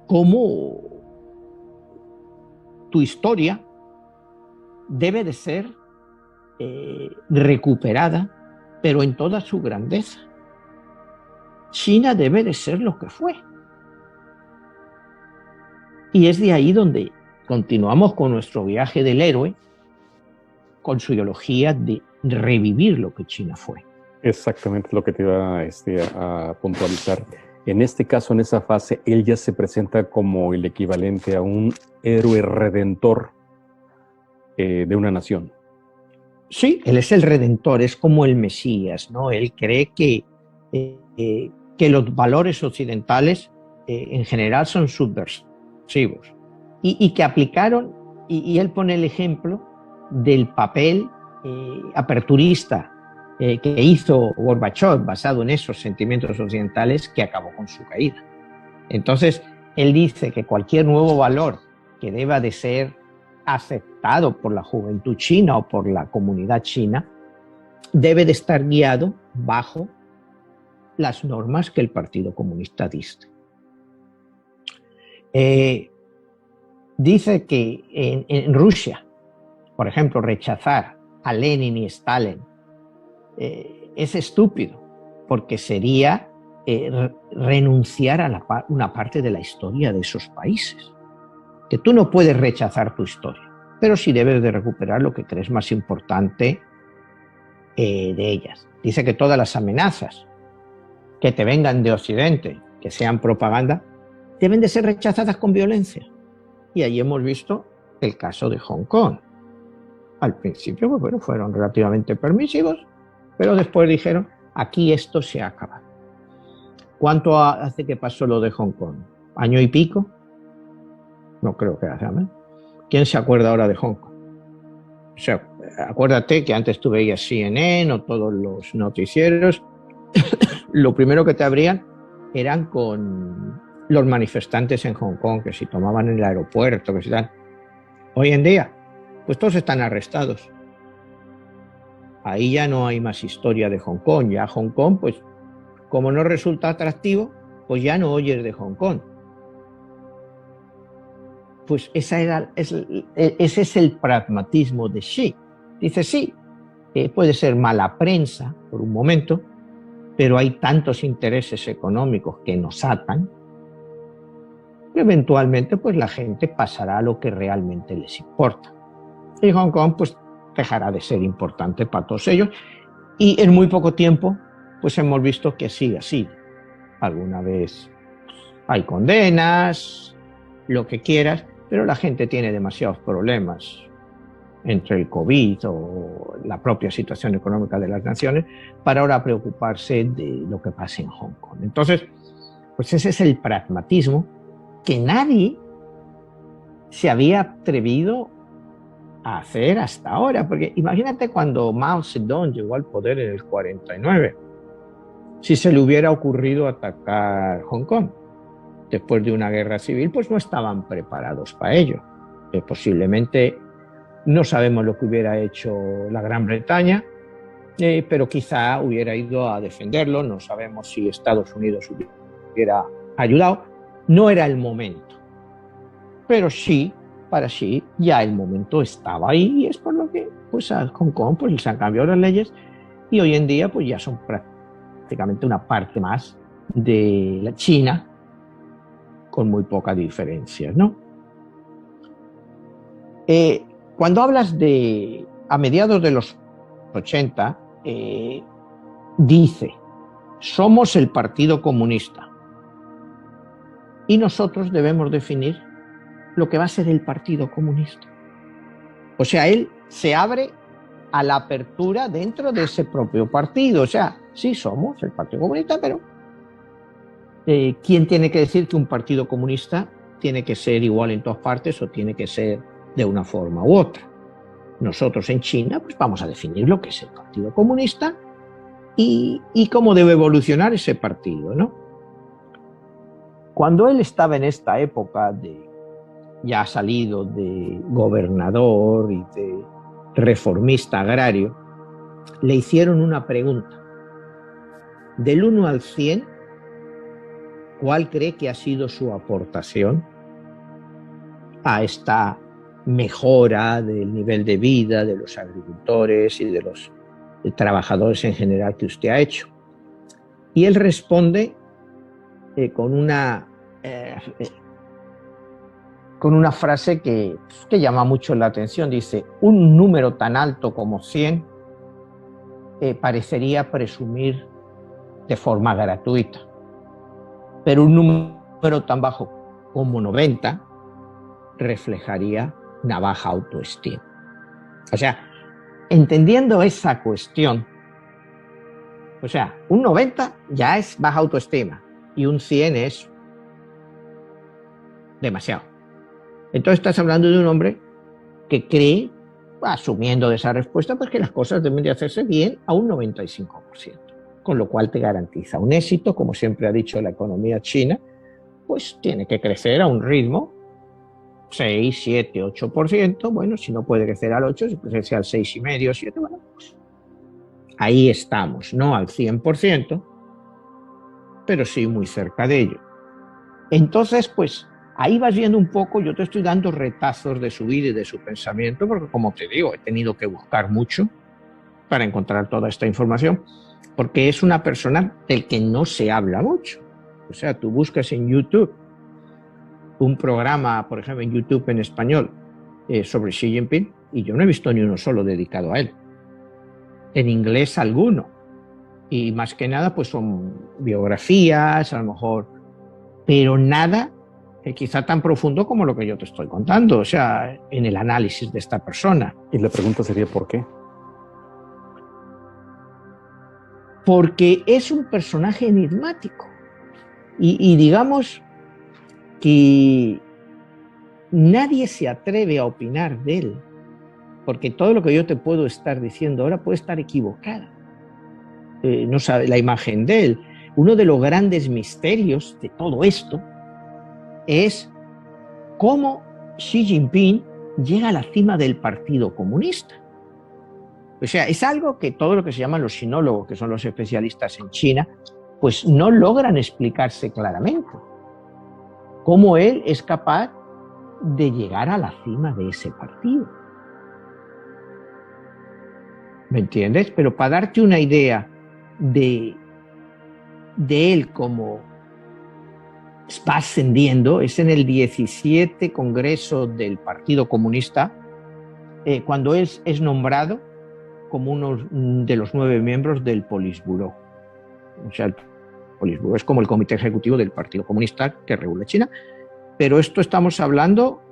cómo tu historia debe de ser recuperada, pero en toda su grandeza. China debe de ser lo que fue. Y es de ahí donde continuamos con nuestro viaje del héroe, con su ideología de revivir lo que China fue. Exactamente lo que te iba a puntualizar. En este caso, en esa fase, él ya se presenta como el equivalente a un héroe redentor de una nación. Sí, él es el redentor, es como el Mesías, ¿no? Él cree que los valores occidentales en general son subversivos y que aplicaron, y él pone el ejemplo del papel aperturista que hizo Gorbachev basado en esos sentimientos occidentales que acabó con su caída. Entonces, él dice que cualquier nuevo valor que deba de ser aceptado por la juventud china o por la comunidad china debe de estar guiado bajo las normas que el Partido Comunista dicta. Dice que en Rusia, por ejemplo, rechazar a Lenin y Stalin es estúpido, porque sería renunciar a una parte de la historia de esos países. Que tú no puedes rechazar tu historia, pero sí debes de recuperar lo que crees más importante de ellas. Dice que todas las amenazas que te vengan de Occidente, que sean propaganda, deben de ser rechazadas con violencia. Y ahí hemos visto el caso de Hong Kong. Al principio, pues bueno, fueron relativamente permisivos, pero después dijeron, aquí esto se acaba. ¿Cuánto hace que pasó lo de Hong Kong? ¿Año y pico? No creo que hace más. ¿Quién se acuerda ahora de Hong Kong? O sea, acuérdate que antes tú veías CNN o todos los noticieros, lo primero que te abrían eran con los manifestantes en Hong Kong, que si tomaban el aeropuerto, que si tal. Hoy en día, pues todos están arrestados. Ahí ya no hay más historia de Hong Kong. Ya Hong Kong, pues, como no resulta atractivo, pues ya no oyes de Hong Kong. Pues ese es el pragmatismo de Xi. Dice, sí, puede ser mala prensa por un momento, pero hay tantos intereses económicos que nos atan, que eventualmente pues la gente pasará a lo que realmente les importa. Y Hong Kong pues dejará de ser importante para todos ellos, y en muy poco tiempo pues hemos visto que sigue así. Alguna vez hay condenas, lo que quieras, pero la gente tiene demasiados problemas entre el COVID o la propia situación económica de las naciones para ahora preocuparse de lo que pasa en Hong Kong. Entonces, pues ese es el pragmatismo que nadie se había atrevido a hacer hasta ahora, porque imagínate cuando Mao Zedong llegó al poder en el 49, si se le hubiera ocurrido atacar Hong Kong después de una guerra civil, pues no estaban preparados para ello. Posiblemente no sabemos lo que hubiera hecho la Gran Bretaña, pero quizá hubiera ido a defenderlo. No sabemos si Estados Unidos hubiera ayudado. No era el momento, pero sí, para sí, ya el momento estaba ahí, y es por lo que pues a Hong Kong pues se han cambiado las leyes y hoy en día pues ya son prácticamente una parte más de la China, con muy pocas diferencias, ¿no? Cuando hablas de a mediados de los 80, dice, somos el Partido Comunista y nosotros debemos definir lo que va a ser el Partido Comunista. O sea, él se abre a la apertura dentro de ese propio partido. O sea, sí somos el Partido Comunista, pero ¿quién tiene que decir que un partido comunista tiene que ser igual en todas partes o tiene que ser de una forma u otra? Nosotros en China pues vamos a definir lo que es el Partido Comunista y cómo debe evolucionar ese partido, ¿no? Cuando él estaba en esta época ya salido de gobernador y de reformista agrario, le hicieron una pregunta. Del 1 al 100, ¿cuál cree que ha sido su aportación a esta mejora del nivel de vida de los agricultores y de los trabajadores en general que usted ha hecho? Y él responde con una frase que llama mucho la atención. Dice, un número tan alto como 100 parecería presumir de forma gratuita, pero un número tan bajo como 90 reflejaría una baja autoestima. O sea, entendiendo esa cuestión, o sea, un 90 ya es baja autoestima y un 100 es demasiado. Entonces estás hablando de un hombre que cree, asumiendo de esa respuesta, pues que las cosas deben de hacerse bien a un 95%, con lo cual te garantiza un éxito. Como siempre ha dicho la economía china, pues tiene que crecer a un ritmo 6, 7, 8%, bueno, si no puede crecer al 8, si puede crecer al 6,5, 7, bueno, pues ahí estamos, no al 100%, pero sí muy cerca de ello. Entonces, pues ahí vas viendo un poco, yo te estoy dando retazos de su vida y de su pensamiento, porque como te digo, he tenido que buscar mucho para encontrar toda esta información, porque es una persona del que no se habla mucho. O sea, tú buscas en YouTube un programa, por ejemplo, en YouTube en español, sobre Xi Jinping, y yo no he visto ni uno solo dedicado a él. En inglés alguno. Y más que nada, pues son biografías, a lo mejor, pero nada quizá tan profundo como lo que yo te estoy contando, o sea, en el análisis de esta persona. Y la pregunta sería, ¿por qué? Porque es un personaje enigmático. Y digamos que nadie se atreve a opinar de él, porque todo lo que yo te puedo estar diciendo ahora puede estar equivocada. No sabe la imagen de él. Uno de los grandes misterios de todo esto es cómo Xi Jinping llega a la cima del Partido Comunista. O sea, es algo que todo lo que se llaman los sinólogos, que son los especialistas en China, pues no logran explicarse claramente. Cómo él es capaz de llegar a la cima de ese partido. ¿Me entiendes? Pero para darte una idea de él como va ascendiendo, es en el 17 Congreso del Partido Comunista, cuando él es nombrado como uno de los 9 miembros del Politburó. O sea, el Politburó es como el comité ejecutivo del Partido Comunista que regula China, pero esto estamos hablando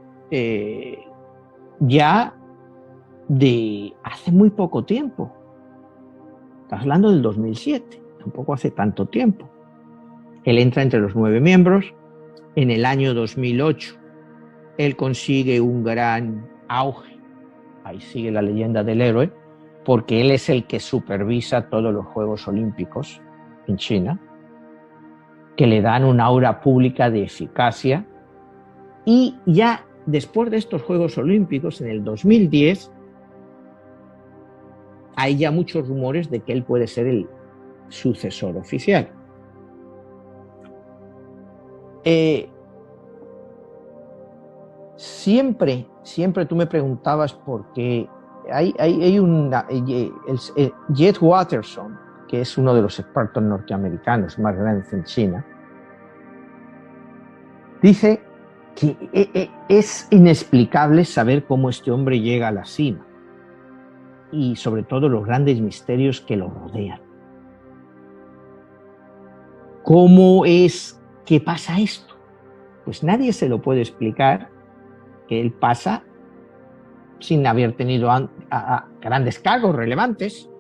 ya de hace muy poco tiempo. Estás hablando del 2007, tampoco hace tanto tiempo. Él entra entre los 9 miembros. En el año 2008, él consigue un gran auge. Ahí sigue la leyenda del héroe, porque él es el que supervisa todos los Juegos Olímpicos en China, que le dan una aura pública de eficacia. Y ya después de estos Juegos Olímpicos, en el 2010, hay ya muchos rumores de que él puede ser el sucesor oficial. Siempre tú me preguntabas por qué. Hay Jeff Watterson, que es uno de los expertos norteamericanos más grandes en China, dice que es inexplicable saber cómo este hombre llega a la cima y sobre todo los grandes misterios que lo rodean. ¿Cómo es que pasa esto? Pues nadie se lo puede explicar, que él pasa sin haber tenido a grandes cargos relevantes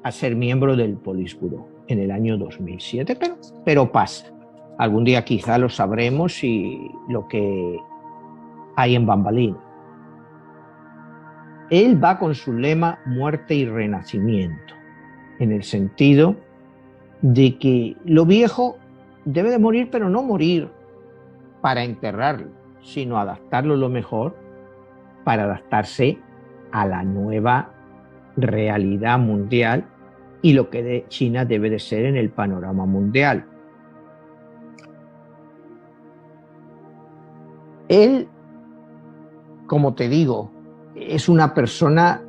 a ser miembro del Politburó en el año 2007, pero pasa. Algún día quizá lo sabremos y lo que hay en bambalina. Él va con su lema muerte y renacimiento, en el sentido de que lo viejo debe de morir, pero no morir para enterrarlo, sino adaptarlo lo mejor para adaptarse a la nueva realidad mundial y lo que China debe de ser en el panorama mundial. Él, como te digo, es una persona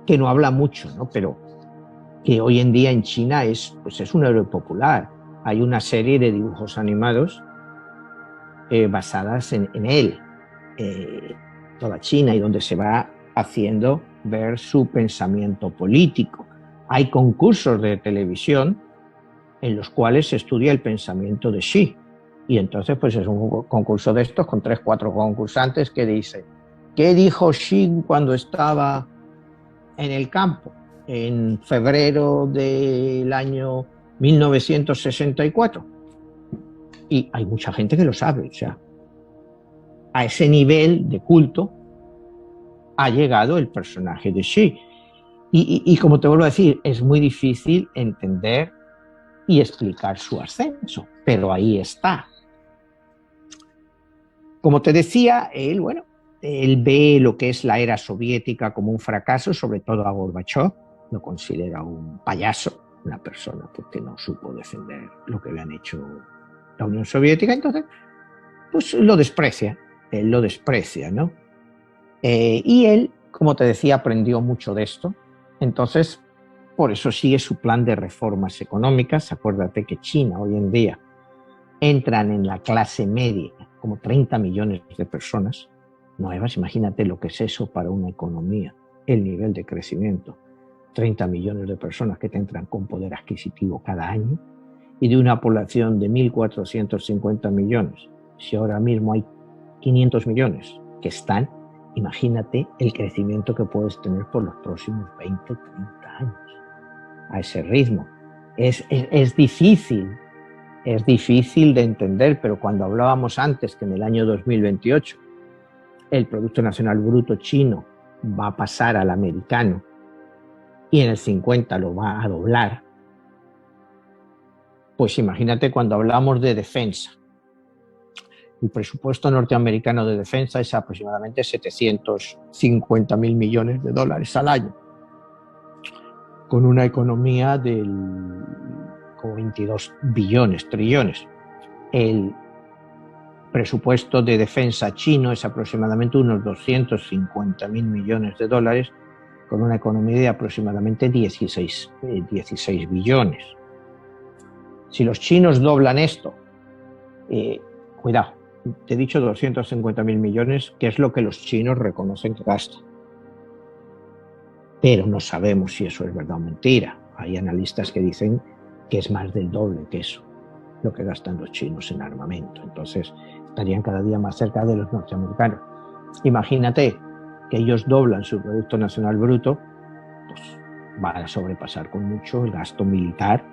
que no habla mucho, ¿no? Pero que hoy en día en China es un héroe popular. Hay una serie de dibujos animados basadas en él, toda China, y donde se va haciendo ver su pensamiento político. Hay concursos de televisión en los cuales se estudia el pensamiento de Xi, y entonces pues es un concurso de estos con 3 o 4 concursantes que dicen ¿qué dijo Xi cuando estaba en el campo en febrero del año 1964? Y hay mucha gente que lo sabe. O sea, a ese nivel de culto ha llegado el personaje de Xi. Y como te vuelvo a decir, es muy difícil entender y explicar su ascenso, pero ahí está. Como te decía, él ve lo que es la era soviética como un fracaso, sobre todo a Gorbachov, lo considera un payaso, una persona porque no supo defender lo que le han hecho la Unión Soviética, entonces pues lo desprecia, él lo desprecia, ¿no? Y él, como te decía, aprendió mucho de esto, entonces por eso sigue su plan de reformas económicas. Acuérdate que China hoy en día entran en la clase media como 30 millones de personas nuevas. Imagínate lo que es eso para una economía, el nivel de crecimiento. 30 millones de personas que te entran con poder adquisitivo cada año, y de una población de 1.450 millones. Si ahora mismo hay 500 millones que están, imagínate el crecimiento que puedes tener por los próximos 20, 30 años. A ese ritmo. Es difícil de entender, pero cuando hablábamos antes que en el año 2028 el Producto Nacional Bruto chino va a pasar al americano y en el 50 lo va a doblar, pues imagínate cuando hablamos de defensa. El presupuesto norteamericano de defensa es aproximadamente 750.000 millones de dólares al año, con una economía del 22 billones, trillones. El presupuesto de defensa chino es aproximadamente unos 250.000 millones de dólares, con una economía de aproximadamente 16 billones. Si los chinos doblan esto, cuidado, te he dicho 250.000 millones, que es lo que los chinos reconocen que gastan. Pero no sabemos si eso es verdad o mentira. Hay analistas que dicen que es más del doble que eso, lo que gastan los chinos en armamento. Entonces, estarían cada día más cerca de los norteamericanos. Imagínate que ellos doblan su Producto Nacional Bruto, pues van a sobrepasar con mucho el gasto militar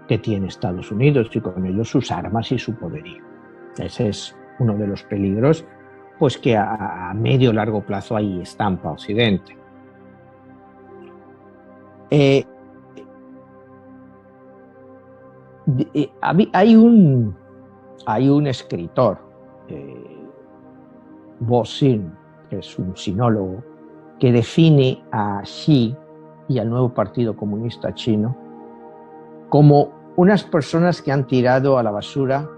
que tiene Estados Unidos y con ellos sus armas y su poderío. Ese es uno de los peligros, pues que a medio o largo plazo ahí estampa Occidente. Hay un escritor, Bo Xin, que es un sinólogo, que define a Xi y al nuevo Partido Comunista Chino como unas personas que han tirado a la basura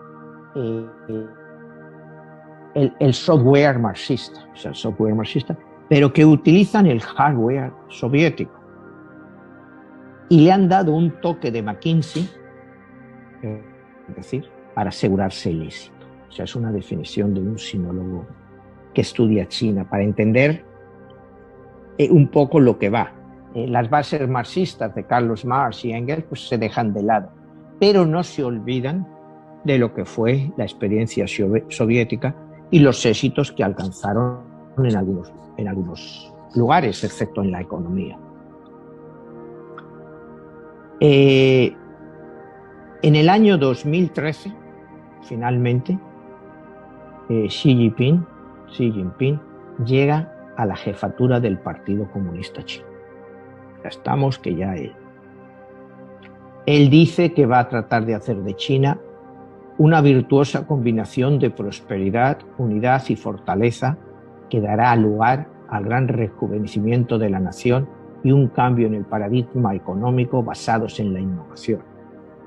el software marxista, o sea, el software marxista, pero que utilizan el hardware soviético. Y le han dado un toque de McKinsey, es decir, para asegurarse el éxito. O sea, es una definición de un sinólogo que estudia China para entender un poco lo que va. Las bases marxistas de Carlos Marx y Engels pues se dejan de lado, pero no se olvidan de lo que fue la experiencia soviética y los éxitos que alcanzaron en algunos lugares, excepto en la economía. En el año 2013, finalmente, Xi Jinping llega a la jefatura del Partido Comunista Chino. Ya estamos, que ya él dice que va a tratar de hacer de China una virtuosa combinación de prosperidad, unidad y fortaleza que dará lugar al gran rejuvenecimiento de la nación y un cambio en el paradigma económico basados en la innovación.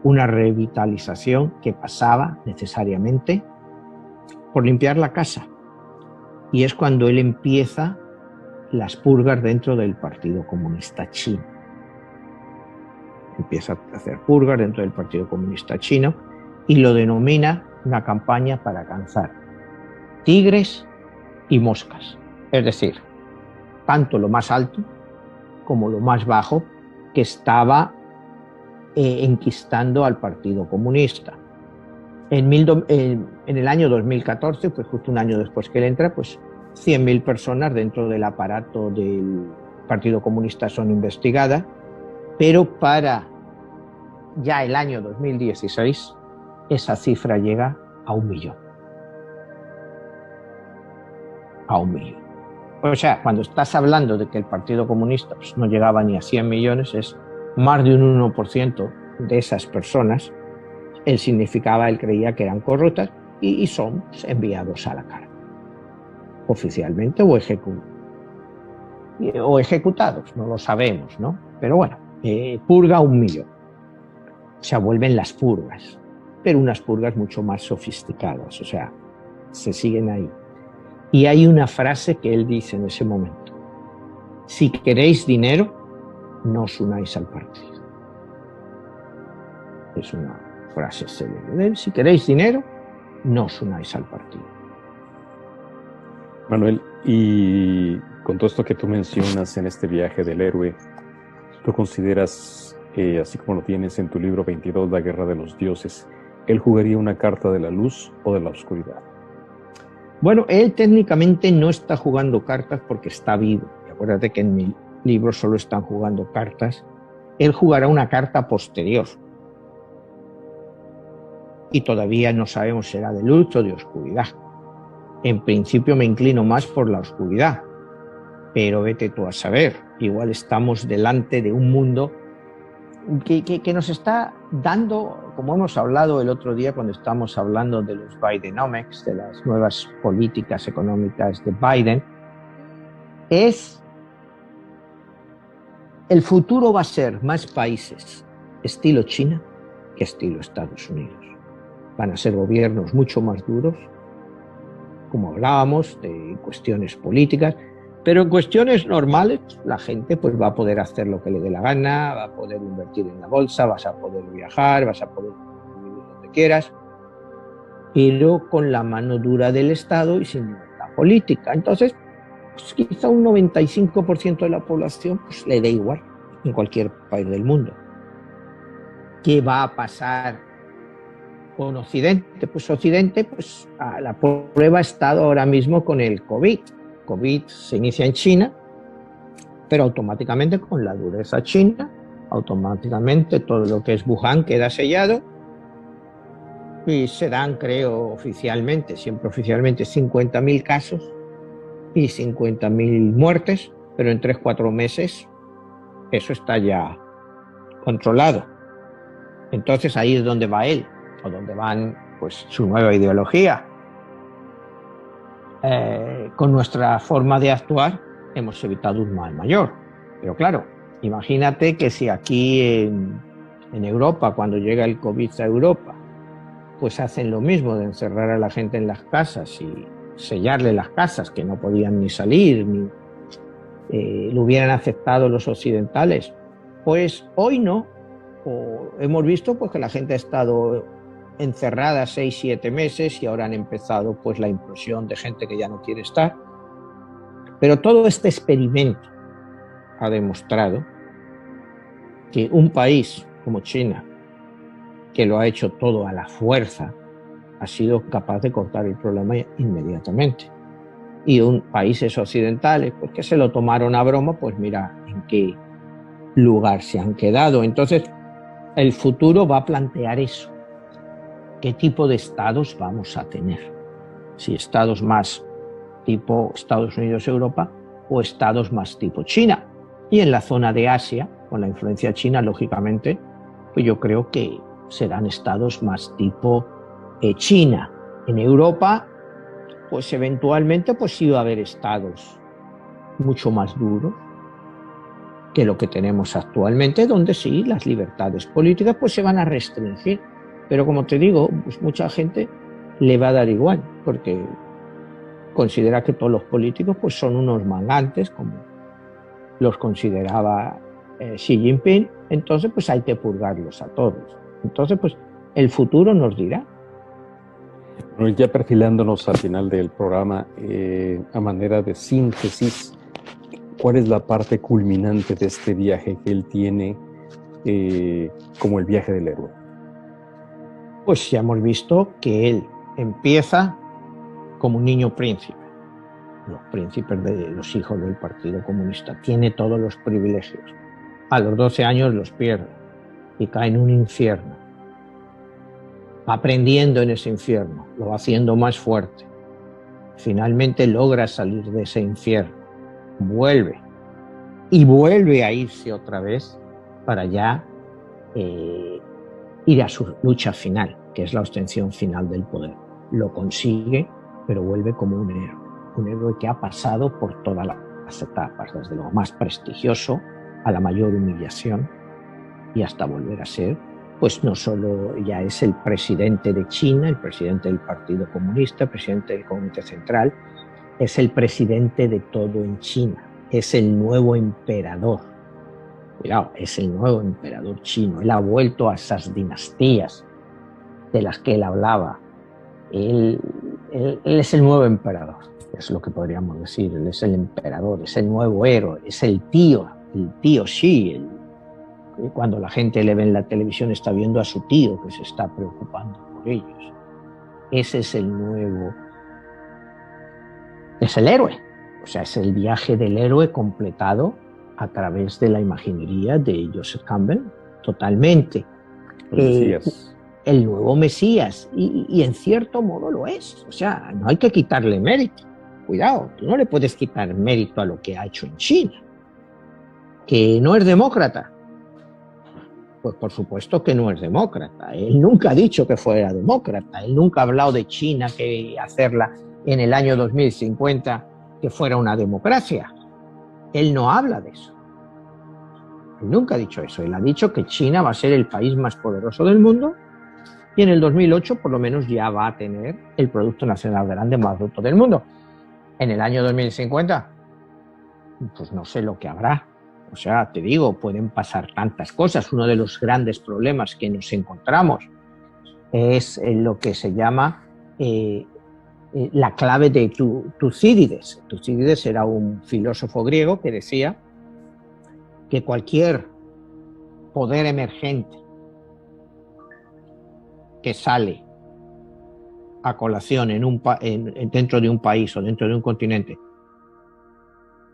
Una revitalización que pasaba necesariamente por limpiar la casa. Y es cuando él empieza las purgas dentro del Partido Comunista Chino. Empieza a hacer purgas dentro del Partido Comunista Chino y lo denomina una campaña para alcanzar tigres y moscas. Es decir, tanto lo más alto como lo más bajo que estaba enquistando al Partido Comunista. En el año 2014, pues justo un año después que él entra, pues 100.000 personas dentro del aparato del Partido Comunista son investigadas, pero para ya el año 2016 esa cifra llega a 1 millón. A 1 millón. O sea, cuando estás hablando de que el Partido Comunista pues, no llegaba ni a 100 millones, es más de un 1% de esas personas. Él creía que eran corruptas y son enviados a la cárcel, oficialmente o ejecutados, no lo sabemos, ¿no? Pero bueno, purga 1 millón. O sea, vuelven las purgas, pero unas purgas mucho más sofisticadas, o sea, se siguen ahí. Y hay una frase que él dice en ese momento: si queréis dinero, no os unáis al partido. Es una frase célebre de él. Si queréis dinero, no os unáis al partido. Manuel, y con todo esto que tú mencionas en este viaje del héroe, ¿tú consideras, así como lo tienes en tu libro 22, La Guerra de los Dioses, él jugaría una carta de la luz o de la oscuridad? Bueno, él técnicamente no está jugando cartas porque está vivo. Y acuérdate que en mi libro solo están jugando cartas. Él jugará una carta posterior. Y todavía no sabemos si será de luz o de oscuridad. En principio me inclino más por la oscuridad. Pero vete tú a saber. Igual estamos delante de un mundo que nos está dando, como hemos hablado el otro día cuando estábamos hablando de los Bidenomics, de las nuevas políticas económicas de Biden, es el futuro va a ser más países estilo China que estilo Estados Unidos. Van a ser gobiernos mucho más duros, como hablábamos, de cuestiones políticas, pero en cuestiones normales la gente pues va a poder hacer lo que le dé la gana, va a poder invertir en la bolsa, vas a poder viajar, vas a poder vivir donde quieras, pero con la mano dura del Estado y sin libertad política. Entonces, pues quizá un 95% de la población pues le dé igual en cualquier país del mundo. ¿Qué va a pasar con Occidente? Pues Occidente, pues a la prueba ha estado ahora mismo con el COVID. COVID se inicia en China, pero automáticamente con la dureza china, automáticamente todo lo que es Wuhan queda sellado y se dan, creo, oficialmente, siempre oficialmente, 50.000 casos y 50.000 muertes, pero en 3-4 meses eso está ya controlado. Entonces ahí es donde va él, o donde van pues su nueva ideología. Con nuestra forma de actuar hemos evitado un mal mayor. Pero claro, imagínate que si aquí en Europa, cuando llega el COVID a Europa, pues hacen lo mismo de encerrar a la gente en las casas y sellarle las casas, que no podían ni salir, ni lo hubieran aceptado los occidentales. Pues hoy no. O hemos visto pues que la gente ha estado encerrada 6-7 meses y ahora han empezado pues la implosión de gente que ya no quiere estar. Pero todo este experimento ha demostrado que un país como China, que lo ha hecho todo a la fuerza, ha sido capaz de cortar el problema inmediatamente. Y países occidentales, pues que se lo tomaron a broma, pues mira en qué lugar se han quedado. Entonces, el futuro va a plantear eso. ¿Qué tipo de estados vamos a tener? Si estados más tipo Estados Unidos, Europa, o estados más tipo China. Y en la zona de Asia, con la influencia china, lógicamente, pues yo creo que serán estados más tipo China. En Europa, pues eventualmente pues sí va a haber estados mucho más duros que lo que tenemos actualmente, donde sí las libertades políticas pues se van a restringir. Pero como te digo, pues mucha gente le va a dar igual, porque considera que todos los políticos pues son unos mangantes, como los consideraba Xi Jinping. Entonces pues hay que purgarlos a todos. Entonces pues el futuro nos dirá. Bueno, ya perfilándonos al final del programa, a manera de síntesis, ¿cuál es la parte culminante de este viaje que él tiene como el viaje del héroe? Pues ya hemos visto que él empieza como un niño príncipe. Los príncipes de los hijos del Partido Comunista. Tiene todos los privilegios. A los 12 años los pierde y cae en un infierno. Va aprendiendo en ese infierno, lo va haciendo más fuerte. Finalmente logra salir de ese infierno. Vuelve a irse otra vez para ya ir a su lucha final, que es la obtención final del poder. Lo consigue, pero vuelve como un héroe que ha pasado por todas las etapas, desde lo más prestigioso a la mayor humillación y hasta volver a ser, pues no solo ya es el presidente de China, el presidente del Partido Comunista, el presidente del Comité Central, es el presidente de todo en China, es el nuevo emperador. Cuidado, es el nuevo emperador chino. Él ha vuelto a esas dinastías de las que él hablaba. Él es el nuevo emperador, es lo que podríamos decir. Él es el emperador, es el nuevo héroe, es el tío Xi. Cuando la gente le ve en la televisión está viendo a su tío que se está preocupando por ellos. Ese es el nuevo, es el héroe. O sea, es el viaje del héroe completado a través de la imaginería de Joseph Campbell, totalmente. El nuevo Mesías, y en cierto modo lo es. O sea, no hay que quitarle mérito. Cuidado, tú no le puedes quitar mérito a lo que ha hecho en China. ¿Que no es demócrata? Pues por supuesto que no es demócrata. Él nunca ha dicho que fuera demócrata. Él nunca ha hablado de China, que hacerla en el año 2050 que fuera una democracia. Él no habla de eso. Él nunca ha dicho eso. Él ha dicho que China va a ser el país más poderoso del mundo y en el 2008 por lo menos ya va a tener el Producto Nacional Grande más bruto del mundo. En el año 2050, pues no sé lo que habrá. O sea, te digo, pueden pasar tantas cosas. Uno de los grandes problemas que nos encontramos es lo que se llama la clave de Tucídides. Tucídides era un filósofo griego que decía que cualquier poder emergente que sale a colación dentro de un país o dentro de un continente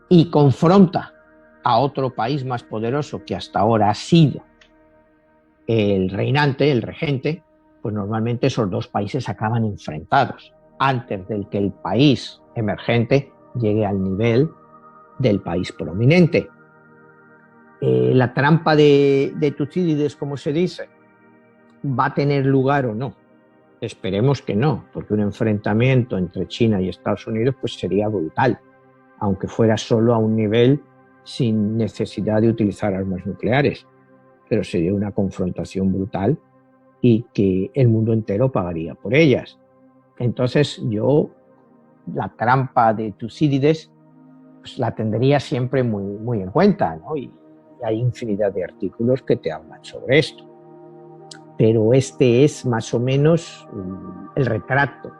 y confronta a otro país más poderoso que hasta ahora ha sido el reinante, el regente, pues normalmente esos dos países acaban enfrentados antes de que el país emergente llegue al nivel del país prominente. La trampa de Tucídides, como se dice, ¿va a tener lugar o no? Esperemos que no, porque un enfrentamiento entre China y Estados Unidos pues sería brutal, aunque fuera solo a un nivel sin necesidad de utilizar armas nucleares, pero sería una confrontación brutal y que el mundo entero pagaría por ellas. Entonces yo la trampa de Tucídides pues la tendría siempre muy en cuenta, ¿no? Y hay infinidad de artículos que te hablan sobre esto. Pero este es más o menos el retrato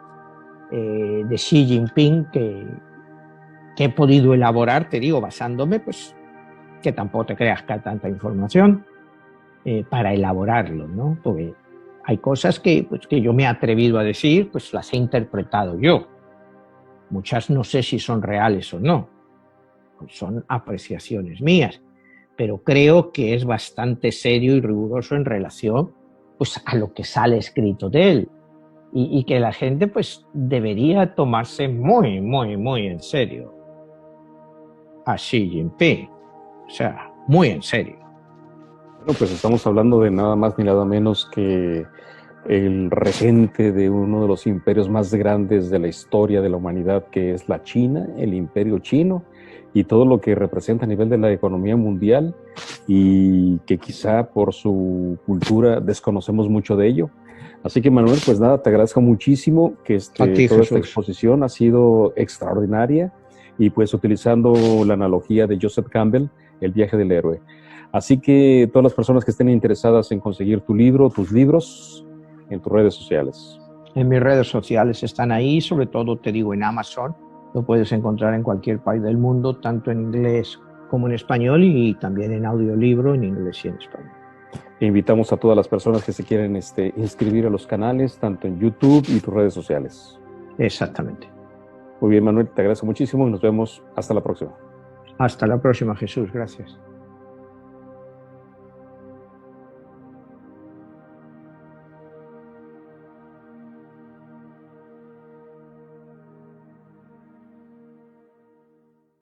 de Xi Jinping que he podido elaborar, te digo, basándome, pues, que tampoco te creas que hay tanta información para elaborarlo, ¿no? Porque hay cosas que yo me he atrevido a decir, pues las he interpretado yo. Muchas no sé si son reales o no, pues son apreciaciones mías, pero creo que es bastante serio y riguroso en relación pues, a lo que sale escrito de él y que la gente pues, debería tomarse muy en serio a Xi Jinping, o sea, muy en serio. Bueno, pues estamos hablando de nada más ni nada menos que el regente de uno de los imperios más grandes de la historia de la humanidad, que es la China, el imperio chino, y todo lo que representa a nivel de la economía mundial, y que quizá por su cultura desconocemos mucho de ello. Así que, Manuel, pues nada, te agradezco muchísimo que toda esta exposición ha sido extraordinaria, y pues utilizando la analogía de Joseph Campbell, el viaje del héroe. Así que todas las personas que estén interesadas en conseguir tu libro, tus libros, en tus redes sociales. En mis redes sociales están ahí, sobre todo te digo en Amazon, lo puedes encontrar en cualquier país del mundo, tanto en inglés como en español y también en audiolibro en inglés y en español. E invitamos a todas las personas que se quieren inscribir a los canales, tanto en YouTube y tus redes sociales. Exactamente. Muy bien, Manuel, te agradezco muchísimo y nos vemos hasta la próxima. Hasta la próxima, Jesús. Gracias.